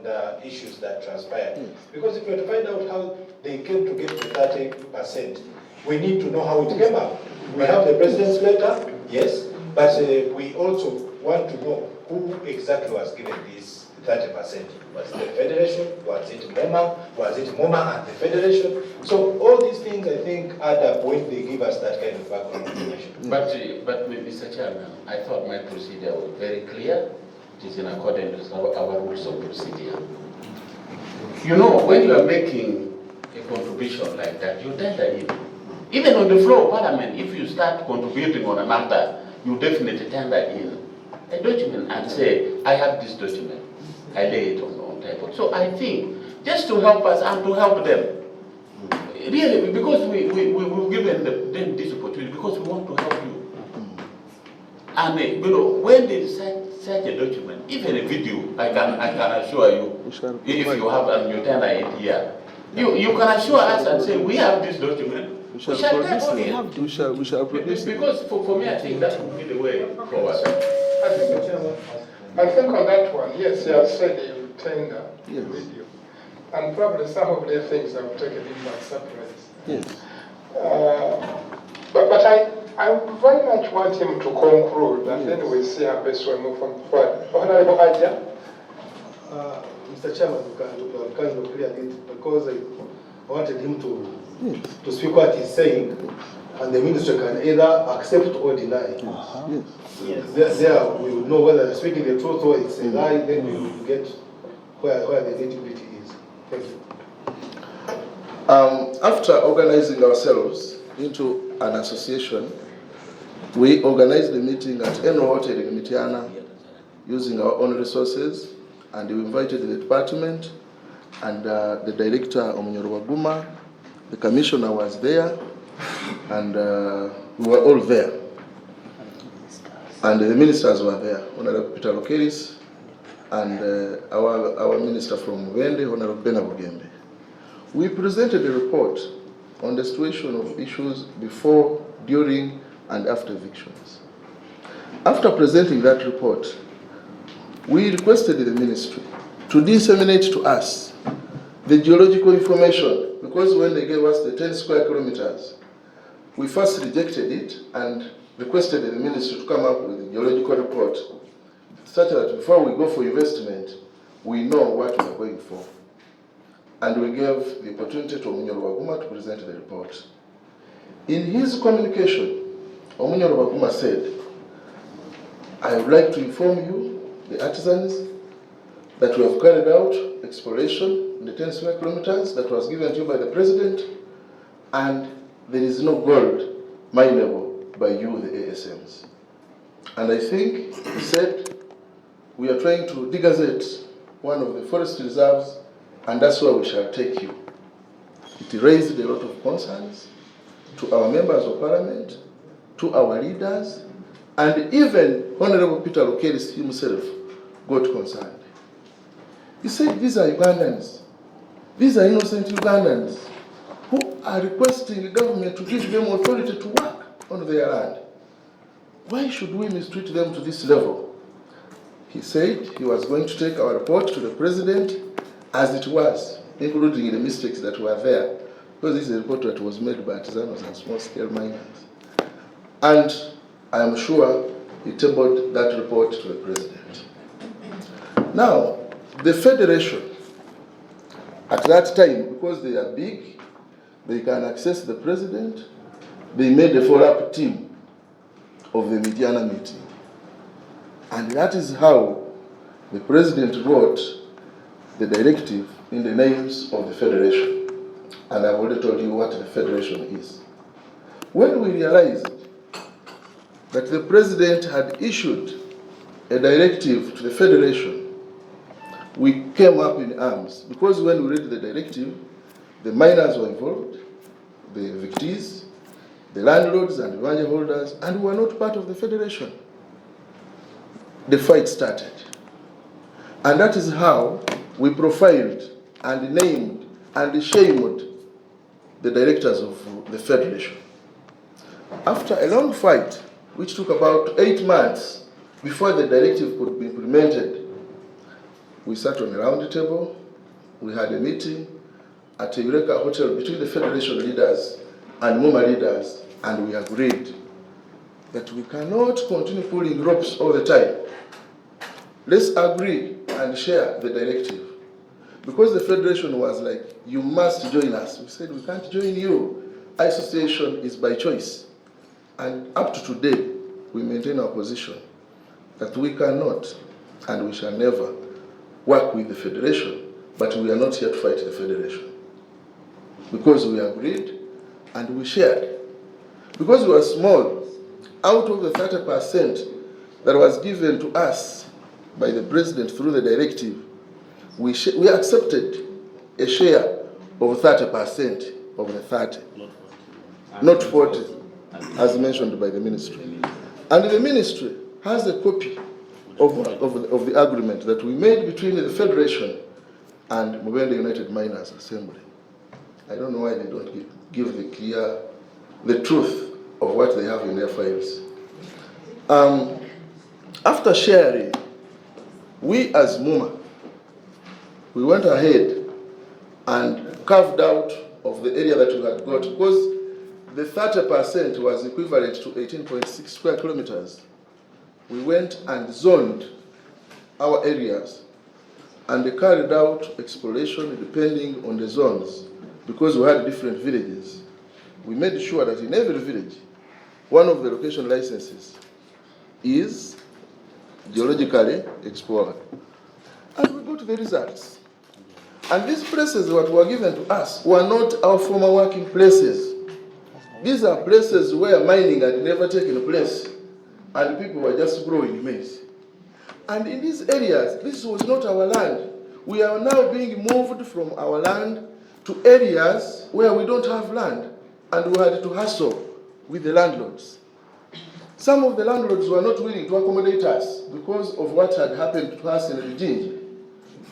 the issues that transpired. Because if we have to find out how they came to get to 30%, we need to know how it came up. We have the president's letter, yes, but we also want to know who exactly was given this 30%. Was it the Federation? Was it MoMA? Was it MoMA and the Federation? So all these things, I think, add up when they give us that kind of background information. But Mr. Chairman, I thought my procedure was very clear. It is in accordance with our rules of procedure. You know, when you are making a contribution like that, you tender in. Even on the floor of Parliament, if you start contributing on a matter, you definitely tender in a document and say, I have this document. I lay it on table. So I think, just to help us and to help them, really, because we've given them this opportunity, because we want to help you. And you know, when they such a document, even a video, I can assure you, if you have and you tender it here, you can assure us and say, we have this document. We shall produce it. We shall produce it. Because for me, I think that would be the way forward. I think on that one, yes, you have said you tender the video. And probably some of the things have taken him by surprise. Yes. But I very much want him to conclude, and then we'll see how best we move forward. Honorable Aja. Mr. Chairman, you have kind of cleared it because I wanted him to speak what he's saying, and the minister can either accept or deny. Yes. There we will know whether they're speaking the truth or it's a lie, then we will get where the nitty-gritty is. Thank you. After organizing ourselves into an association, we organized the meeting at Enro Hotel in Mitiana using our own resources, and we invited the department and the director, Omunyoro Waguma, the commissioner was there, and we were all there. And the ministers were there, Honorable Peter Lokeris, and our minister from Wende, Honorable Bena Bugembe. We presented a report on the situation of issues before, during, and after evictions. After presenting that report, we requested the ministry to disseminate to us the geological information, because when they gave us the 10 square kilometers, we first rejected it and requested the ministry to come up with a geological report, such that before we go for investment, we know what we are going for. And we gave the opportunity to Omunyoro Waguma to present the report. In his communication, Omunyoro Waguma said, I would like to inform you, the artisans, that we have carried out exploration in the 10 square kilometers that was given to you by the president, and there is no gold mineable by you, the ASMs. And I think he said, we are trying to degazette one of the forest reserves, and that's where we shall take you. It raised a lot of concerns to our members of parliament, to our leaders, and even Honorable Peter Lokeris himself got concerned. He said, these are Ugandans. These are innocent Ugandans who are requesting the government to give them authority to work on their land. Why should we mistreat them to this level? He said he was going to take our report to the president as it was, including the mistakes that were there, because this is a report that was made by artisanals and small-scale miners. And I am sure he tabled that report to the president. Now, the federation, at that time, because they are big, they can access the president, they made a follow-up team of the Midiana meeting. And that is how the president wrote the directive in the names of the federation. And I've already told you what the federation is. When we realized that the president had issued a directive to the federation, we came up in arms, because when we read the directive, the miners were involved, the evictees, the landlords and the land holders, and we were not part of the federation. The fight started. And that is how we profiled and named and shamed the directors of the federation. After a long fight, which took about 8 months before the directive could be implemented, we sat on a round table, we had a meeting at a Eureka Hotel between the federation leaders and MUMA leaders, and we agreed that we cannot continue pulling ropes all the time. Let's agree and share the directive. Because the federation was like, you must join us. We said, we can't join you. Association is by choice. And up to today, we maintain our position that we cannot and we shall never work with the federation, but we are not here to fight the federation. Because we agreed and we shared. Because we were small, out of the 30% that was given to us by the president through the directive, we accepted a share of 30% of the 30, not 40, as mentioned by the ministry. And the ministry has a copy of the agreement that we made between the Federation and Mubende United Miners Assembly. I don't know why they don't give the truth of what they have in their files. After sharing, we as MUMA, we went ahead and carved out of the area that we had got, because the 30% was equivalent to 18.6 square kilometers. We went and zoned our areas and they carried out exploration depending on the zones, because we had different villages. We made sure that in every village, one of the location licenses is geologically explored. And we got the results. And these places that were given to us were not our former working places. These are places where mining had never taken place, and people were just growing maize. And in these areas, this was not our land. We are now being moved from our land to areas where we don't have land, and we had to hustle with the landlords. Some of the landlords were not willing to accommodate us because of what had happened to us in Rijinji.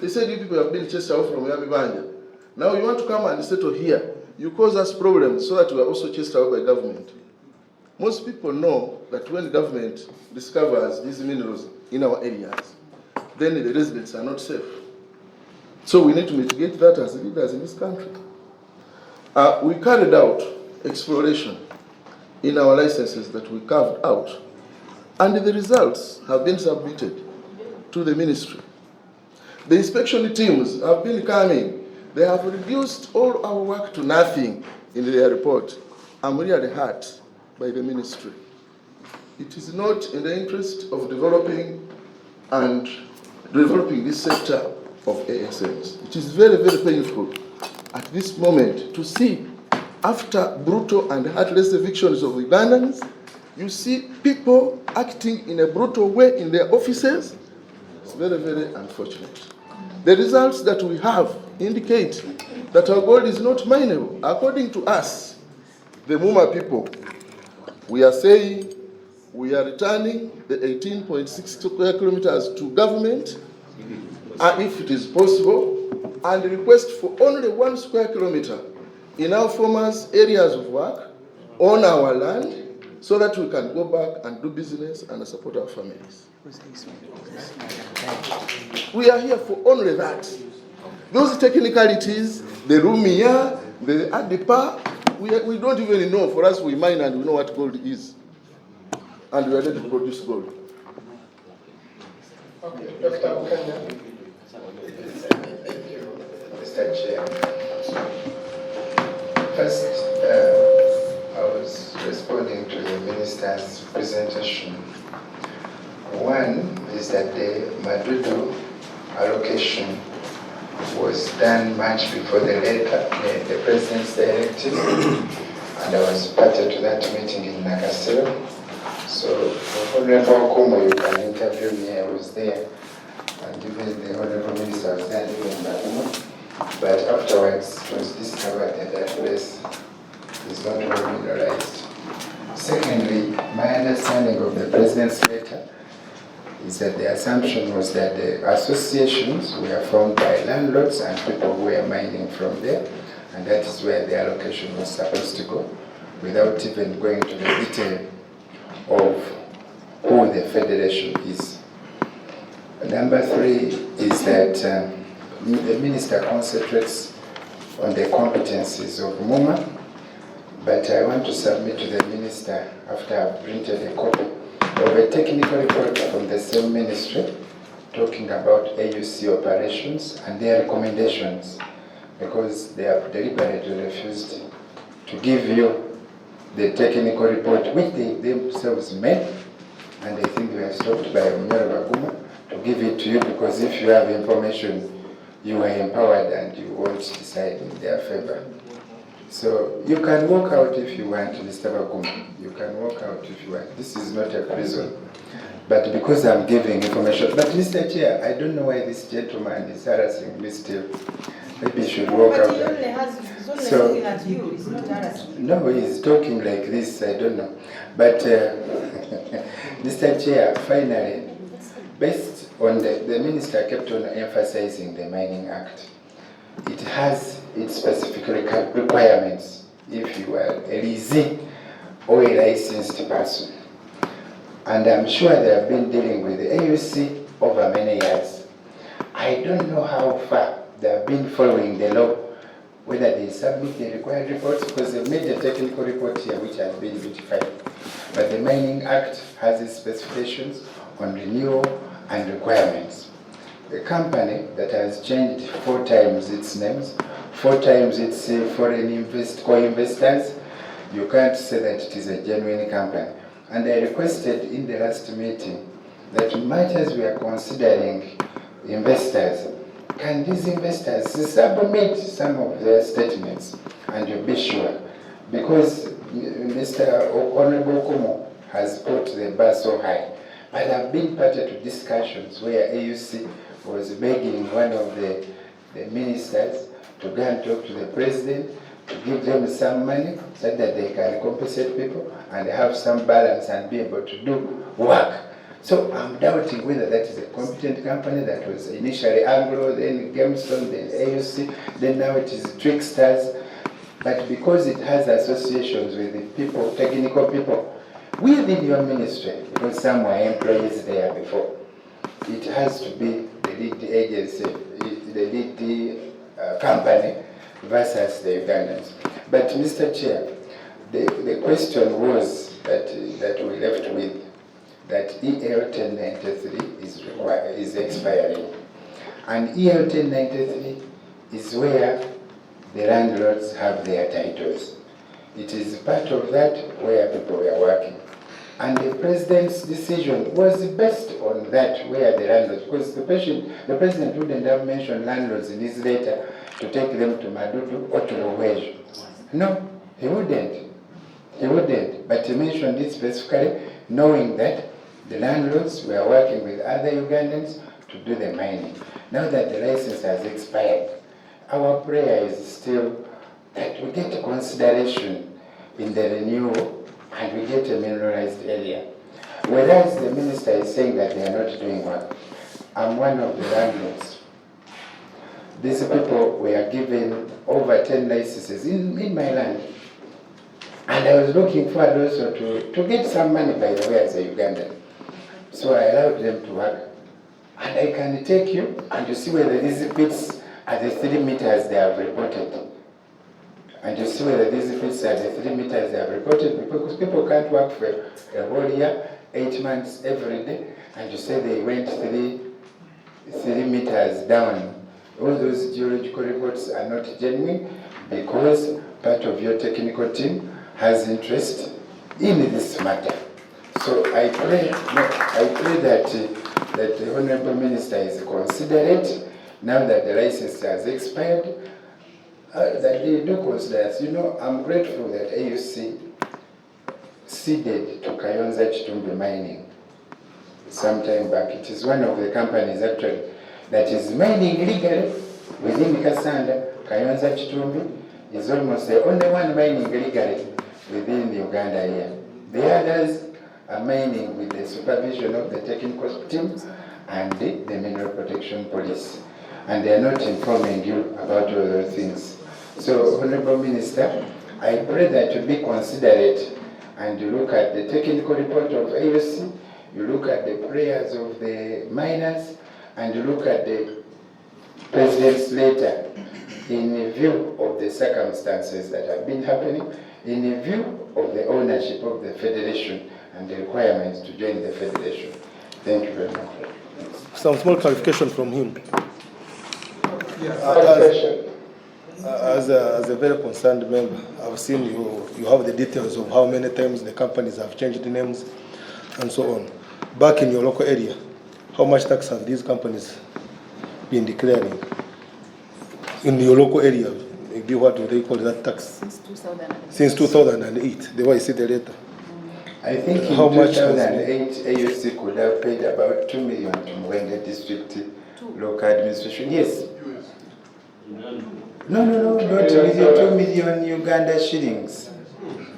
They said, you people have been chased out from Yamibanja. Now you want to come and settle here. You cause us problems so that we are also chased out by government. Most people know that when the government discovers these minerals in our areas, then the residents are not safe. So we need to mitigate that as leaders in this country. We carried out exploration in our licenses that we carved out, and the results have been submitted to the ministry. The inspection teams have been coming. They have reduced all our work to nothing in their report. I'm really hurt by the ministry. It is not in the interest of developing this sector of ASMs. It is very, very painful at this moment to see, after brutal and heartless evictions of Ugandans, you see people acting in a brutal way in their offices. It's very, very unfortunate. The results that we have indicate that our gold is not mineable. According to us, the Muma people, we are saying we are returning the 18.6 square kilometers to government, if it is possible, and request for only 1 square kilometer in our farmers' areas of work on our land, so that we can go back and do business and support our families. We are here for only that. Those technicalities, the Rumia, the Adipa, we don't even know. For us, we mine and we know what gold is. And we are ready to produce gold. Okay, Dr. Bukanya. Mr. Chair. First, I was responding to the minister's presentation. One is that the Madudu allocation was done much before the president's directive, and I was party to that meeting in Nakasero. So, Honorable Okumo, you can interview me, I was there, and even the Honorable Minister was there doing that. But afterwards, it was discovered that that place is not well mineralized. Secondly, my understanding of the president's letter is that the assumption was that the associations were formed by landlords and people who were mining from there, and that is where the allocation was supposed to go, without even going to the detail of who the federation is. Number 3 is that the minister concentrates on the competencies of MUMA, but I want to submit to the minister, after I've printed a copy, of a technical report from the same ministry talking about AUC operations and their recommendations, because they have deliberately refused to give you the technical report which they themselves made, and I think they were stopped by Munyoro Baguma to give it to you, because if you have information, you are empowered and you won't decide in their favor. So you can walk out if you want, Mr. Baguma. You can walk out if you want. This is not a prison. But because I'm giving information, but Mr. Chair, I don't know why this gentleman is harassing me still. Maybe he should walk out. He's only looking at you, he's not harassing. No, he's talking like this, I don't know. But Mr. Chair, finally, based on the minister kept on emphasizing the Mining Act. It has its specific requirements if you are a leasing or a licensed person. And I'm sure they have been dealing with the AUC over many years. I don't know how far they have been following the law, whether they submit the required reports, because they've made a technical report here which has been beautified. But the Mining Act has its specifications on renewal and requirements. a company that has changed 4 times its names, 4 times its foreign co-investors. You can't say that it is a genuine company. And I requested in the last meeting that matters we are considering investors, can these investors submit some of their statements, and you'll be sure, because Mr. Honorable Kumo has put the bar so high. But I've been party to discussions where AUC was begging one of the ministers to go and talk to the president, to give them some money so that they can compensate people and have some balance and be able to do work. So I'm doubting whether that is a competent company that was initially Anglo, then Gemstone, then AUC, then now it is Tricksters. But because it has associations with the people, technical people, within your ministry, because some were employees there before, it has to be the lead agency, the lead company versus the Ugandans. But Mr. Chair, the question was that we left with, that EL 1093 is expiring. And EL 1093 is where the landlords have their titles. It is part of that where people were working. And the president's decision was based on that, where the landlords, because the president wouldn't have mentioned landlords in his letter to take them to Madudu or to Luwejo. No, he wouldn't. He wouldn't. But he mentioned it specifically, knowing that the landlords were working with other Ugandans to do the mining. Now that the license has expired, our prayer is still that we get consideration in the renewal and we get a mineralized area. Whereas the minister is saying that they are not doing work. I'm one of the landlords. These people were given over 10 licenses in my land. And I was looking forward also to get some money, by the way, as a Ugandan. So I allowed them to work. And I can take you and you see whether these pits are the 3 meters they have reported. And you see whether these pits are the 3 meters they have reported, because people can't work for a whole year, 8 months every day, and you say they went 3 meters down. All those geological reports are not genuine because part of your technical team has interest in this matter. So I pray that the Honorable Minister is considerate, now that the license has expired, that they do consider us. You know, I'm grateful that AUC ceded to Kayonza Chitumbi Mining some time back. It is one of the companies actually that is mining legally within Kasanda. Kayonza Chitumbi is almost the only one mining legally within Uganda here. The others are mining with the supervision of the technical team and the Mineral Protection Police. And they are not informing you about all those things. So, Honorable Minister, I pray that you be considerate and you look at the technical report of AUC, you look at the prayers of the miners, and you look at the President's letter in view of the circumstances that have been happening, in view of the ownership of the Federation and the requirements to join the Federation. Thank you very much. Some small clarification from him. As a very concerned member, I've seen you have the details of how many times the companies have changed the names and so on. Back in your local area, how much tax have these companies been declaring? In your local area, maybe what do they call that tax? Since 2008, the way I see the letter. I think in 2008, AUC could have paid about 2 million to Mwenge District Local Administration. Yes. No, not with your 2 million Uganda shillings.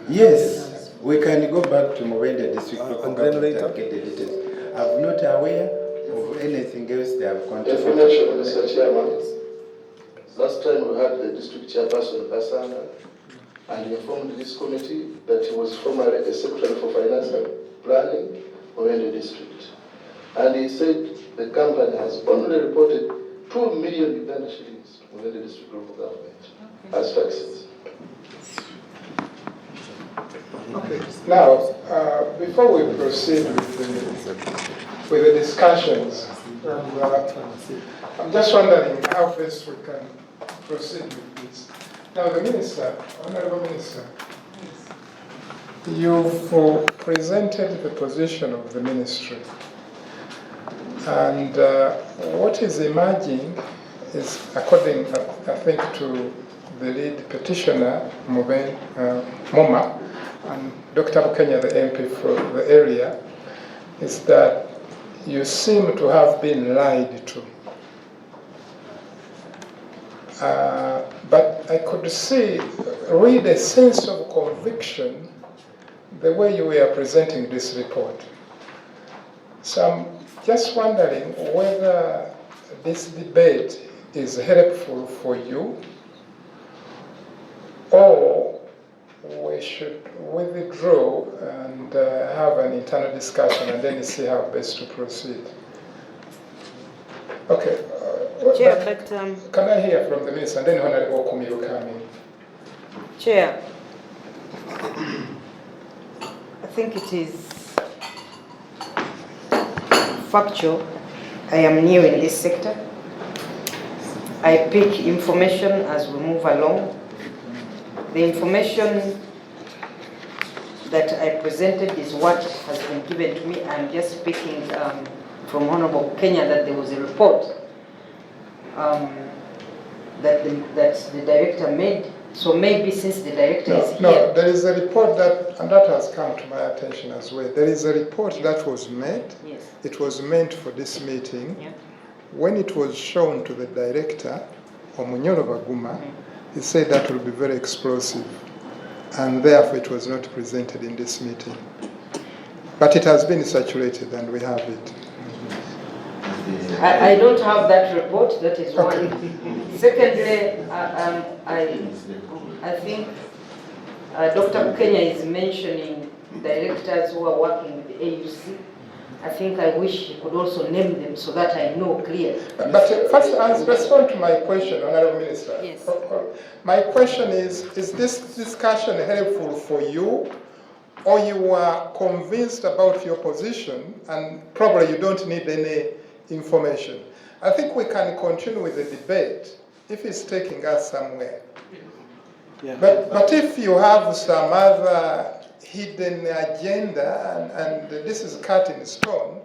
Yes, we can go back to Mwenge District Local Government and get the details. I'm not aware of anything else they have contributed. Information, Mr. Chairman. Last time we had the district chairperson, Kasanga, and he informed this committee that he was formerly a secretary for finance and planning for Mwenge district. And he said the company has only reported 2 million Uganda shillings to Mwenge district local government as taxes. Okay. Now, before we proceed with the discussions, I'm just wondering how best we can proceed with this. Now, the Minister, Honourable Minister, you've presented the position of the Ministry. And what is emerging is, according, I think, to the lead petitioner, Moma, and Dr. Bukenya, the MP for the area, is that you seem to have been lied to. But I could read a sense of conviction the way you were presenting this report. So I'm just wondering whether this debate is helpful for you, or we should withdraw and have an internal discussion and then see how best to proceed. Okay. Chair, but can I hear from the Minister and then Honourable Kumi will come in? Chair, I think it is factual. I am new in this sector. I pick information as we move along. The information that I presented is what has been given to me. I'm just speaking from Honourable Kenya that there was a report that the director made. So maybe since the director is here... No, there is a report that, and that has come to my attention as well. There is a report that was made. Yes. It was meant for this meeting. Yeah. When it was shown to the director, Omunyoro Baguma, he said that will be very explosive, and therefore it was not presented in this meeting. But it has been saturated and we have it. I don't have that report, that is one. Secondly, I think Dr. Kenya is mentioning directors who are working with the AUC. I think I wish he could also name them so that I know clearly. But first, I'll respond to my question, Honourable Minister. Yes. My question is this discussion helpful for you, or you are convinced about your position and probably you don't need any information? I think we can continue with the debate if it's taking us somewhere. Yeah. But if you have some other hidden agenda and this is cut in stone,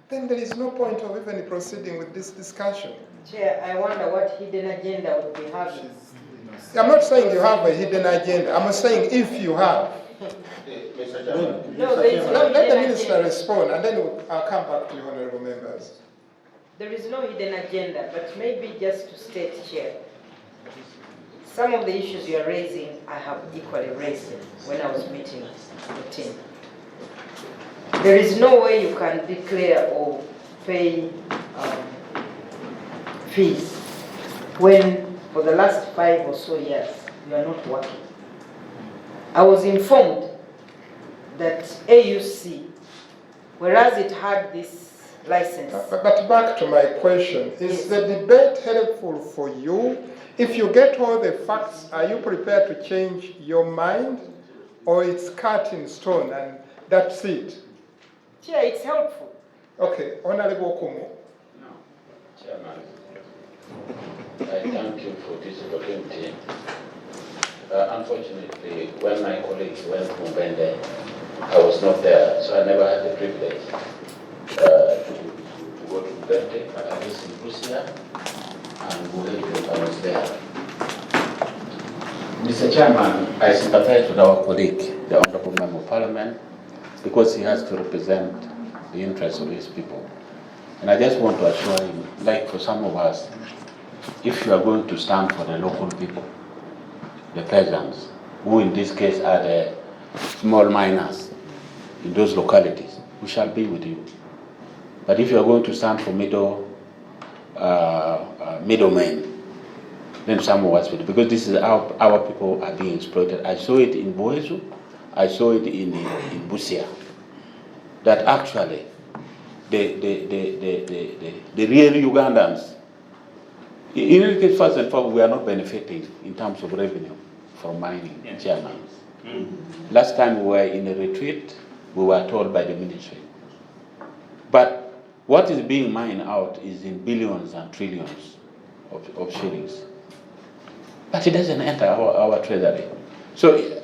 then there is no point of even proceeding with this discussion. Chair, I wonder what hidden agenda would be having. I'm not saying you have a hidden agenda. I'm saying if you have. No, there is no Let the hidden Minister agenda. respond, and then I'll come back to you, Honourable Members. There is no hidden agenda, but maybe just to state, Chair, some of the issues you are raising, I have equally raised when I was meeting the team. There is no way you can declare or pay fees when for the last 5 or so years you are not working. I was informed that AUC, whereas it had this license. But back to my question, is the debate helpful for you? If you get all the facts, are you prepared to change your mind, or it's cut in stone and that's it? Chair, it's helpful. Okay, Honourable Kumu. No, Chairman, I thank you for this opportunity. Unfortunately, when my colleagues went to Mbende, I was not there, so I never had the privilege to go to Mbende, but I was in Busia and Buheli, I was there. Mr. Chairman, I sympathize with our colleague, the Honorable Member of Parliament, because he has to represent the interests of his people. And I just want to assure him, like for some of us, if you are going to stand for the local people, the peasants, who in this case are the small miners in those localities, we shall be with you. But if you are going to stand for middlemen, then some of us will, because this is how our people are being exploited. I saw it in Boesu, I saw it in Busia, that actually the real Ugandans, in any case, first and foremost, we are not benefiting in terms of revenue from mining, Chairman. Last time we were in a retreat, we were told by the ministry. But what is being mined out is in billions and trillions of shillings. But it doesn't enter our treasury. So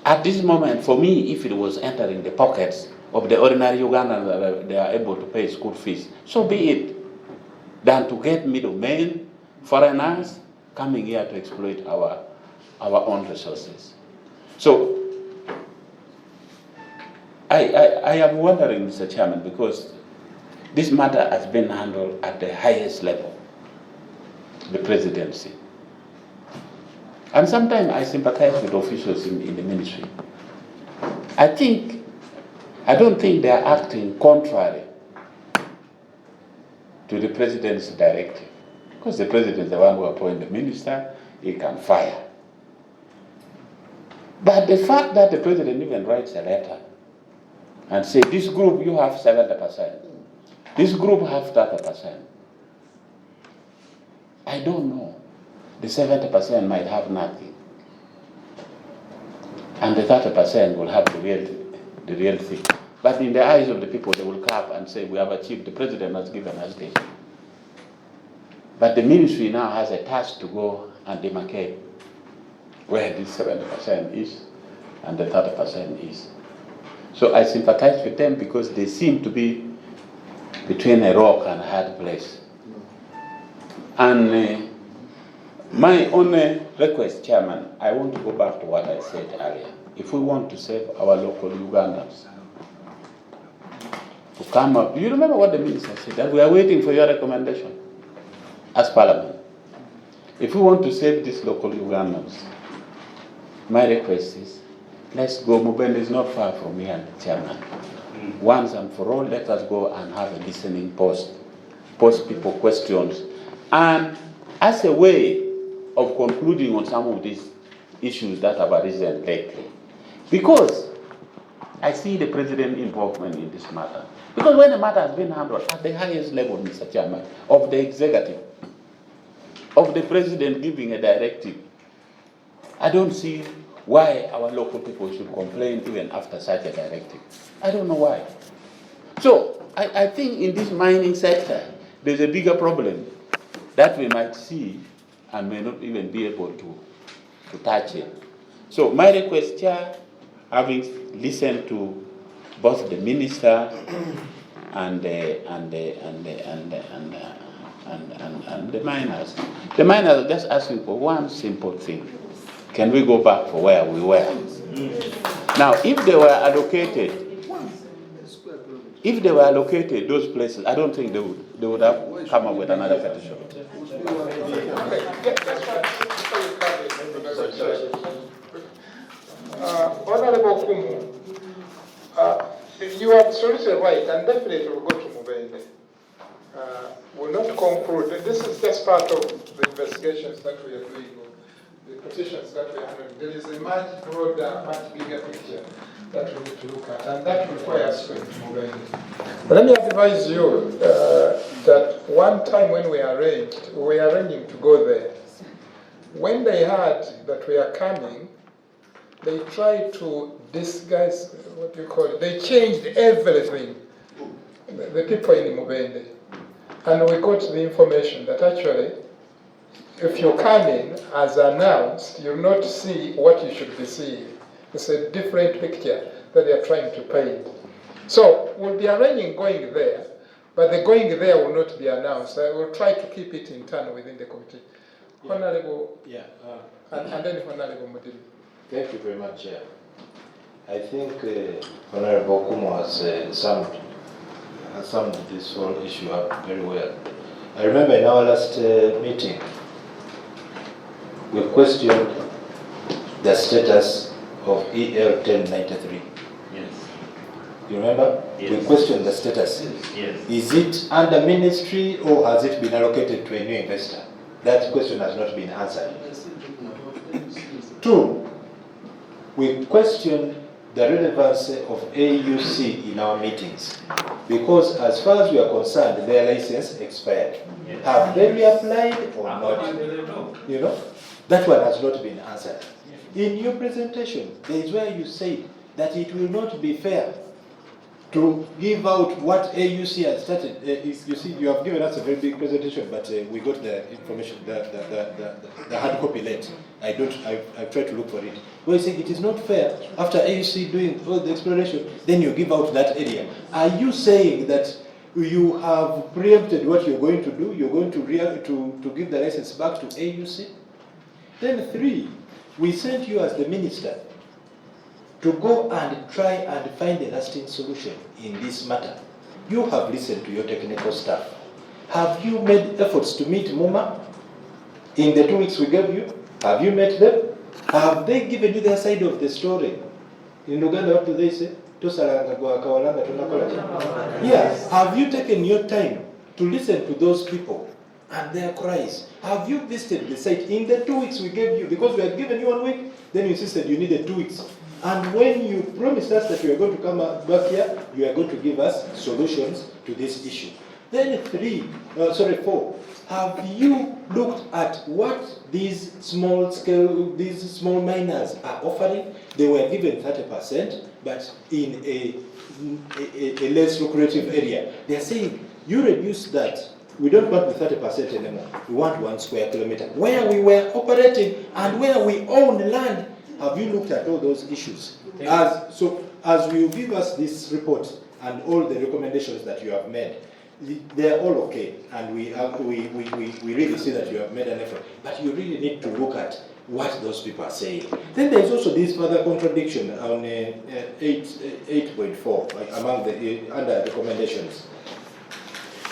at this moment, for me, if it was entering the pockets of the ordinary Ugandans that they are able to pay school fees, so be it, than to get middlemen, foreigners, coming here to exploit our own resources. So I am wondering, Mr. Chairman, because this matter has been handled at the highest level, the presidency. And sometimes I sympathize with officials in the ministry. I don't think they are acting contrary to the president's directive. Because the president is the one who appoints the minister, he can fire. But the fact that the president even writes a letter and says, this group, you have 70%. This group have 30%. I don't know. The 70% might have nothing. And the 30% will have the real thing. But in the eyes of the people, they will clap and say, we have achieved, the president has given us this. But the ministry now has a task to go and demarcate where this 70% is and the 30% is. So I sympathize with them because they seem to be between a rock and a hard place. And my only request, Chairman, I want to go back to what I said earlier. If we want to save our local Ugandans, to come up, you remember what the minister said, that we are waiting for your recommendation as Parliament. If we want to save these local Ugandans, my request is, let's go. Mubende is not far from here, Chairman. Once and for all, let us go and have a listening post people questions, and as a way of concluding on some of these issues that have arisen lately. Because I see the president's involvement in this matter. Because when the matter has been handled at the highest level, Mr. Chairman, of the executive, of the president giving a directive, I don't see why our local people should complain even after such a directive. I don't know why. So I think in this mining sector, there's a bigger problem that we might see and may not even be able to touch it. So my request, Chair, having listened to both the minister and the miners are just asking for one simple thing. Can we go back for where we were? Now, if they were allocated those places, I don't think they would have come up with another petition. Honorable Kumu, you are absolutely right, and definitely we'll go to Mubende. We'll not conclude. This is just part of the investigations that we are doing, the petitions that we are doing. There is a much broader, much bigger picture that we need to look at, and that requires going to Mubende. But let me advise you that one time when we were arranging to go there, when they heard that we are coming, they tried to disguise, what do you call it? They changed everything, the people in Mubende. And we got the information that actually, if you come in as announced, you'll not see what you should be seeing. It's a different picture that they are trying to paint. So we'll be arranging going there, but the going there will not be announced. I will try to keep it internal within the committee. Yeah. Honorable, and then Honorable Mudili. Thank you very much, Chair. I think Honorable Kumo has summed this whole issue up very well. I remember in our last meeting, we questioned the status of EL 1093. Yes. You remember? Yes. We questioned the status. Yes. Is it under ministry or has it been allocated to a new investor? That question has not been answered. Two, we question the relevance of AUC in our meetings, because as far as we are concerned, their license expired. Yes. Have they reapplied or not? You know, that one has not been answered. In your presentation, there is where you say that it will not be fair to give out what AUC has started. You see, you have given us a very big presentation, but we got the information, the hard copy late. I've tried to look for it. Well, you see, it is not fair after AUC doing all the exploration, then you give out that area. Are you saying that you have preempted what you're going to do? You're going to give the license back to AUC? Then 3, we sent you as the minister to go and try and find a lasting solution in this matter. You have listened to your technical staff. Have you made efforts to meet MUMA in the 2 weeks we gave you? Have you met them? Have they given you their side of the story? In Uganda, what do they say? Yeah. Have you taken your time to listen to those people and their cries? Have you visited the site in the 2 weeks we gave you? Because we had given you 1 week, then you insisted you needed 2 weeks. And when you promised us that you are going to come back here, you are going to give us solutions to this issue. Then 4, have you looked at what these small miners are offering? They were given 30%, but in a less lucrative area. They are saying, you reduce that. We don't want the 30% anymore. We want 1 square kilometer. Where we were operating and where we own land, have you looked at all those issues? As you give us this report and all the recommendations that you have made, they are all okay, and we really see that you have made an effort. But you really need to look at what those people are saying. Then there is also this further contradiction on 8.4 among the under recommendations,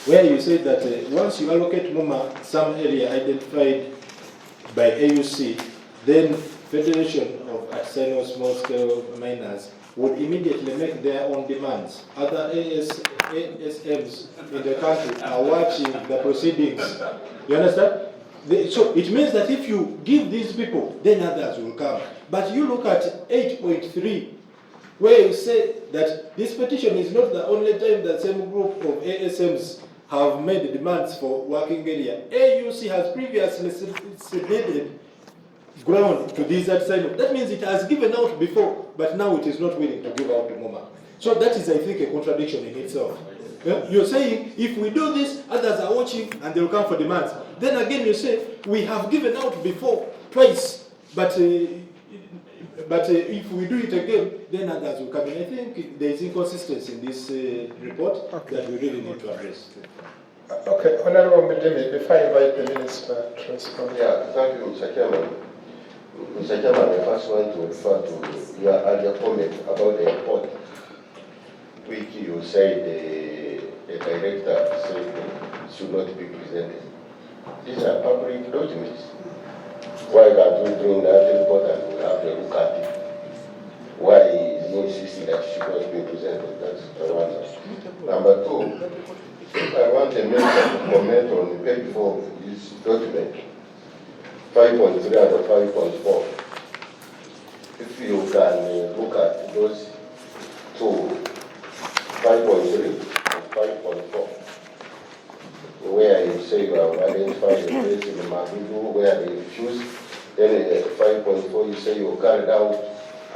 where you say that once you allocate MUMA some area identified by AUC, then Federation of Artisanal Small-Scale Miners would immediately make their own demands. Other ASMs in the country are watching the proceedings. You understand? So it means that if you give these people, then others will come. But you look at 8.3, where you say that this petition is not the only time the same group of ASMs have made demands for working area. AUC has previously submitted ground to this assignment. That means it has given out before, but now it is not willing to give out to MUMA. So that is, I think, a contradiction in itself. You're saying, if we do this, others are watching and they will come for demands. Then again you say, we have given out before, twice, but if we do it again, then others will come in. I think there is inconsistency in this report that we really need to address. Okay, Honorable Midimi, before I invite the Minister to respond. Yeah, thank you, Mr. Chairman. Mr. Chairman, I first want to refer to your earlier comment about the report, which you said the director said should not be presented. These are public documents. Why can't we bring that report and we have a look at it? Why is he insisting that it should not be presented? That's one answer. Number 2, I want the minister to comment on page 4 of this document, 5.3 and 5.4. If you can look at those two, 5.3 and 5.4, where you say you have identified the place in the Magudu where they refused, then 5.4 you say you carried out,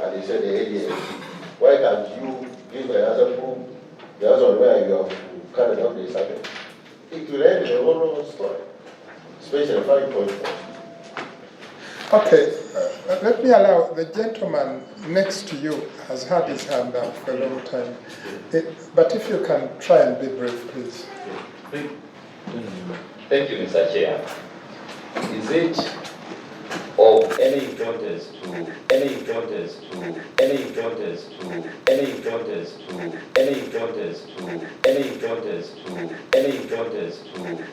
and you said the area. Why can't you give another proof, the other where you have carried out the survey? It will end the whole story, especially 5.4. Okay, let me allow the gentleman next to you has had his hand up for a long time. But if you can try and be brief, please. Thank you, Mr. Chair. Is it of any importance